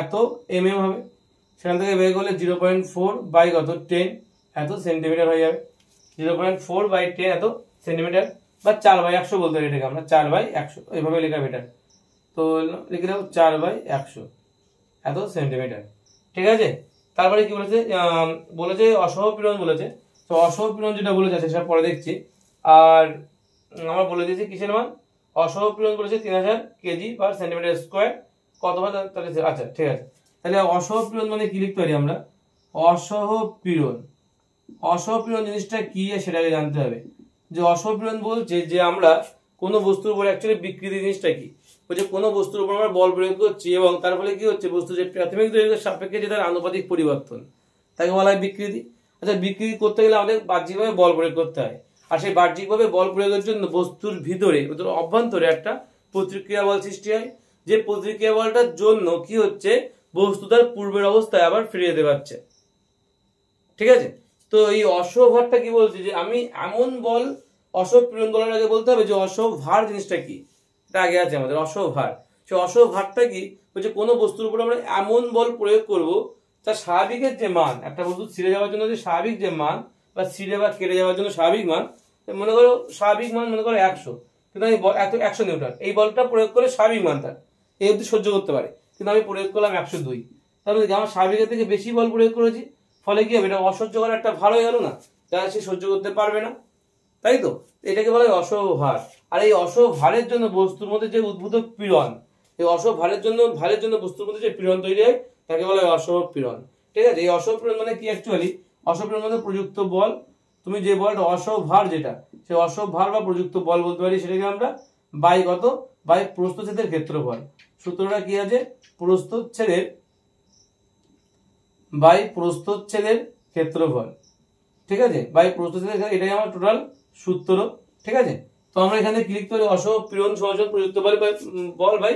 এত mm হবে। সেখান থেকে বের করলে 0.4 বাই কত 10 এত সেন্টিমিটার হয়ে যাবে। 0.4/10 এত সেন্টিমিটার, বা 4/100 বলতে পারি এটাকে আমরা, 4/100 এইভাবে লেখা বেটার। তো লিখে দাও 4/100 এত সেন্টিমিটার, ঠিক আছে। তারপরে কি বলেছে, বলেছে অসহ পীড়ন বলেছে। তো অসহ পীড়ন যেটা বলেছে সেটা পরে দেখছি। আর আমরা বলে দিয়েছি কিসের মান, অসহ পীড়ন বলেছে 3000 kg/cm²। কত ভার তাহলে, আচ্ছা ঠিক আছে। তাহলে অসহ পীড়ন মানে কি লিখতে পারি আমরা, অসহ পীড়ন। অসহ পীড়ন জিনিসটা কি সেটাকে জানতে হবে। যে অসহ পীড়ন বলছে যে আমরা কোনো বস্তুর উপর অ্যাকচুয়ালি বিকৃতি জিনিসটা কি, বলছে কোনো বস্তুর উপর আমরা বল প্রয়োগ করছি এবং তার ফলে কি হচ্ছে, বস্তু যে প্রাথমিক দৈর্ঘ্যের সাপেক্ষে যে তার আনুপাতিক পরিবর্তন, তাকে বলা হয় বিকৃতি। আচ্ছা, বিকৃতি করতে গেলে আমাদের বাহ্যিকভাবে বল প্রয়োগ করতে হয়, আর সেই বাহ্যিকভাবে বল প্রয়োগের জন্য বস্তুর ভিতরে, অভ্যন্তরে একটা প্রতিক্রিয়া বল সৃষ্টি হয়। যে প্রতিক্রিয়া বলটার জন্য কি হচ্ছে, বস্তু তার পূর্বের অবস্থায় আবার ফিরে যেতে পারছে, ঠিক আছে। তো এই অসহ ভারটা কি বলছে, যে আমি এমন বল, অসহ পীড়ন বলার আগে বলতে হবে যে অসহ ভার জিনিসটা কি, এটা আগে আছে আমাদের অসহ ভার। সেই অসহ ভারটা কি বলছে, কোনো বস্তুর উপর আমরা এমন বল প্রয়োগ করব তার স্বাভাবিকের যে মান, একটা বস্তু ছিঁড়ে যাওয়ার জন্য যে স্বাভাবিক যে মান, বা ছিঁড়ে বা কেটে যাওয়ার জন্য স্বাভাবিক মান, মনে করো স্বাভাবিক মান মনে করো 100, কিন্তু আমি এত 100 নিউটন, এই বলটা প্রয়োগ করে স্বাভাবিক মানটা এই অবধি সহ্য করতে পারে, কিন্তু আমি প্রয়োগ করলাম 102, তাহলে আমার স্বাভাবিকের থেকে বেশি বল প্রয়োগ করেছি, ফলে কি হবে, এটা অসহ্য করা একটা ভার হয়ে গেল না, যারা সে সহ্য করতে পারবে না, তাই তো। এটাকে বলা হয় অসহ ভার। আর এই অসহ ভারের জন্য বস্তুর মধ্যে যে উদ্ভূত পীড়ন, এই অসহ ভারের জন্য বস্তুর মধ্যে যে পীড়ন তৈরি হয় তাকে বলা হয় অসহ পীড়ন, ঠিক আছে। এই অসহ পীড়ন মানে কি, অ্যাকচুয়ালি অসহ পীড়ন মানে প্রযুক্ত বল। তুমি যে বলটা অসহ ভার, যেটা সেই অসহ ভার বা প্রযুক্ত বল বলতে পারি, সেটাকে আমরা বাই কত, বাই প্রস্থচ্ছেদের ক্ষেত্রফল। সূত্রটা কি আছে, প্রস্থচ্ছেদের বাই প্রস্থচ্ছেদের ক্ষেত্রফল, ঠিক আছে, বাই প্রস্থচ্ছেদের, এটাই আমার টোটাল সূত্র, ঠিক আছে। তো আমরা এখানে ক্লিক করে অসহ পীড়ন সমান প্রযুক্ত বল বাই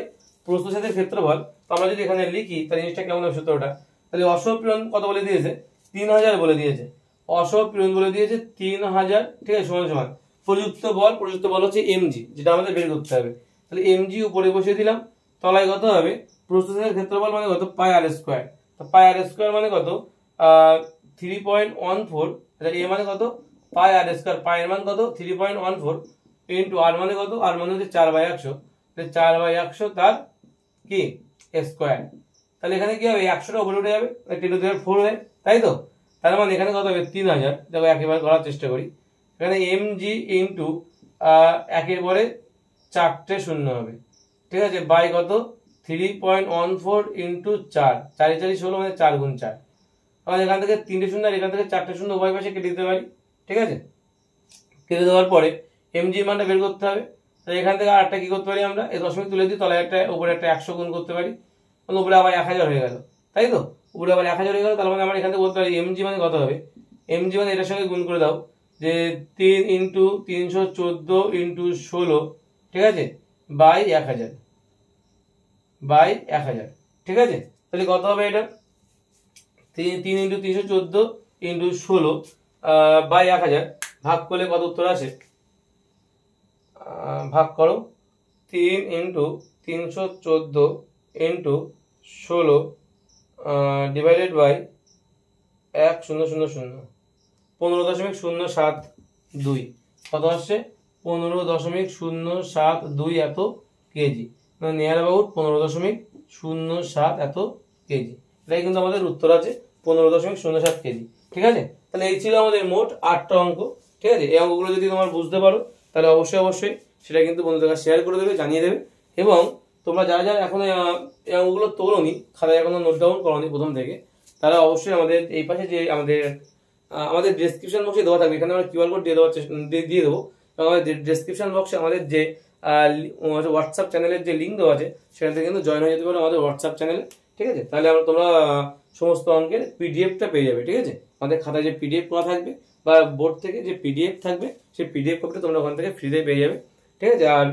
প্রস্থচ্ছেদের ক্ষেত্রফল। তো আমরা যদি এখানে লিখি তাহলে জিনিসটা কেমন হবে সূত্রটা, তাহলে অসহ পীড়ন কত বলে দিয়েছে, 3000 বলে দিয়েছে, অসহ পীড়ন বলে দিয়েছে 3000, ঠিক আছে, সমান সমান প্রযুক্ত বল হচ্ছে এমজি, যেটা আমাদের বের করতে হবে। তাহলে এমজি উপরে বসিয়ে দিলাম, তলায় কত হবে, প্রস্থচ্ছেদের ক্ষেত্রফল মানে কত, পাই আর স্কয়ার। তো পাই আর স্কয়ার মানে কত, 3.14, এ মানে কত, পাই আর স্কয়ার, পাই এর মান কত 3.14 ইন্টু আর মানে কত, আর মানে হচ্ছে 4/100, 4/100 তার কি স্কয়ার। তাহলে এখানে কি হবে, 100টা উপরে উঠে যাবে, 10⁴ হয়ে, তাই তো। তার মানে এখানে কত হবে 3000, দেখো একেবারে করার চেষ্টা করি, এখানে mg ইন্টু একের পরে 4টে শূন্য হবে, ঠিক আছে, বাই কত 3.14 ইন্টু 4, 4 4 16 মানে 4 গুণ 4। আমরা এখান থেকে 3টে শূন্য আর এখান থেকে 4টে শূন্য উভয় পাশে কেটে দিতে পারি, ঠিক আছে। কেটে দেওয়ার পরে এমজি মানটা বের করতে হবে। তো এখান থেকে আর একটা কি করতে পারি, আমরা এই দশমিক তুলে দিই, তলায় একটা উপরে একটা 100 গুণ করতে পারি, উপরে আবার 1000 হয়ে গেল, তাই তো, উপরে আবার 1000 হয়ে গেল। তার মানে আমরা এখান থেকে বলতে পারি এমজি মানে কত হবে, এমজি মানে এটার সঙ্গে গুণ করে দাও, যে 3 ইন্টু 314 ইন্টু 16, ঠিক আছে, বাই 1000, ঠিক আছে। তাহলে কত হবে এটা, 3 ইন্টু 314 ইন্টু 16, বাই 1000 ভাগ করলে কত উত্তর আসে? ভাগ করো 3 ইন্টু 314 ইন্টু 16 ডিভাইডেড বাই 1000 15.072 কত আসছে? 15.072 এত কেজি, মানে নিয়ার অ্যাবাউট 15.07 এত কেজি। এটাই কিন্তু আমাদের উত্তর আছে 15.07 কেজি। ঠিক আছে, তাহলে এই ছিল আমাদের মোট 8টা অঙ্ক। ঠিক আছে, এই অঙ্কগুলো যদি তোমার বুঝতে পারো তাহলে অবশ্যই সেটা কিন্তু বন্ধুদের কাছে শেয়ার করে দেবে, জানিয়ে দেবে। এবং তোমরা যারা যারা এখন এই অঙ্কগুলো তোলোনি, খাতায় এখনো নোট ডাউন করোনি প্রথম থেকে, তারা অবশ্যই আমাদের এই পাশে যে আমাদের ডেসক্রিপশন বক্সে দেওয়া থাকবে, এখানে আমরা কিউআর কোড দিয়ে দেবো। এবং আমাদের ডেসক্রিপশন বক্সে আমাদের যে হোয়াটসঅ্যাপ চ্যানেলের যে লিঙ্ক দেওয়া আছে, সেখান থেকে কিন্তু জয়েন হয়ে যেতে পারো আমাদের হোয়াটসঅ্যাপ চ্যানেলে। ঠিক আছে, তাহলে তোমরা সমস্ত অঙ্কের পিডিএফটা পেয়ে যাবে। ঠিক আছে, আমাদের খাতায় যে পিডিএফ করা থাকবে বা বোর্ড থেকে যে পিডিএফ থাকবে, সেই পিডিএফ কপিটা তোমরা ওখান থেকে ফ্রিতে পেয়ে যাবে। ঠিক আছে, আর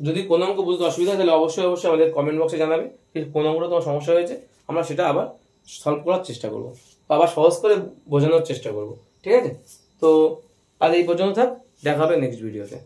যদি কোনো অঙ্ক বুঝতে অসুবিধা হয় তাহলে অবশ্যই আমাদের কমেন্ট বক্সে জানাবে যে কোন অঙ্কটা তোমার সমস্যা হয়েছে, আমরা সেটা আবার সলভ করার চেষ্টা করবো বা আবার সহজ করে বোঝানোর চেষ্টা করবো। ঠিক আছে, তো আজ এই পর্যন্ত থাক, দেখা হবে নেক্সট ভিডিওতে।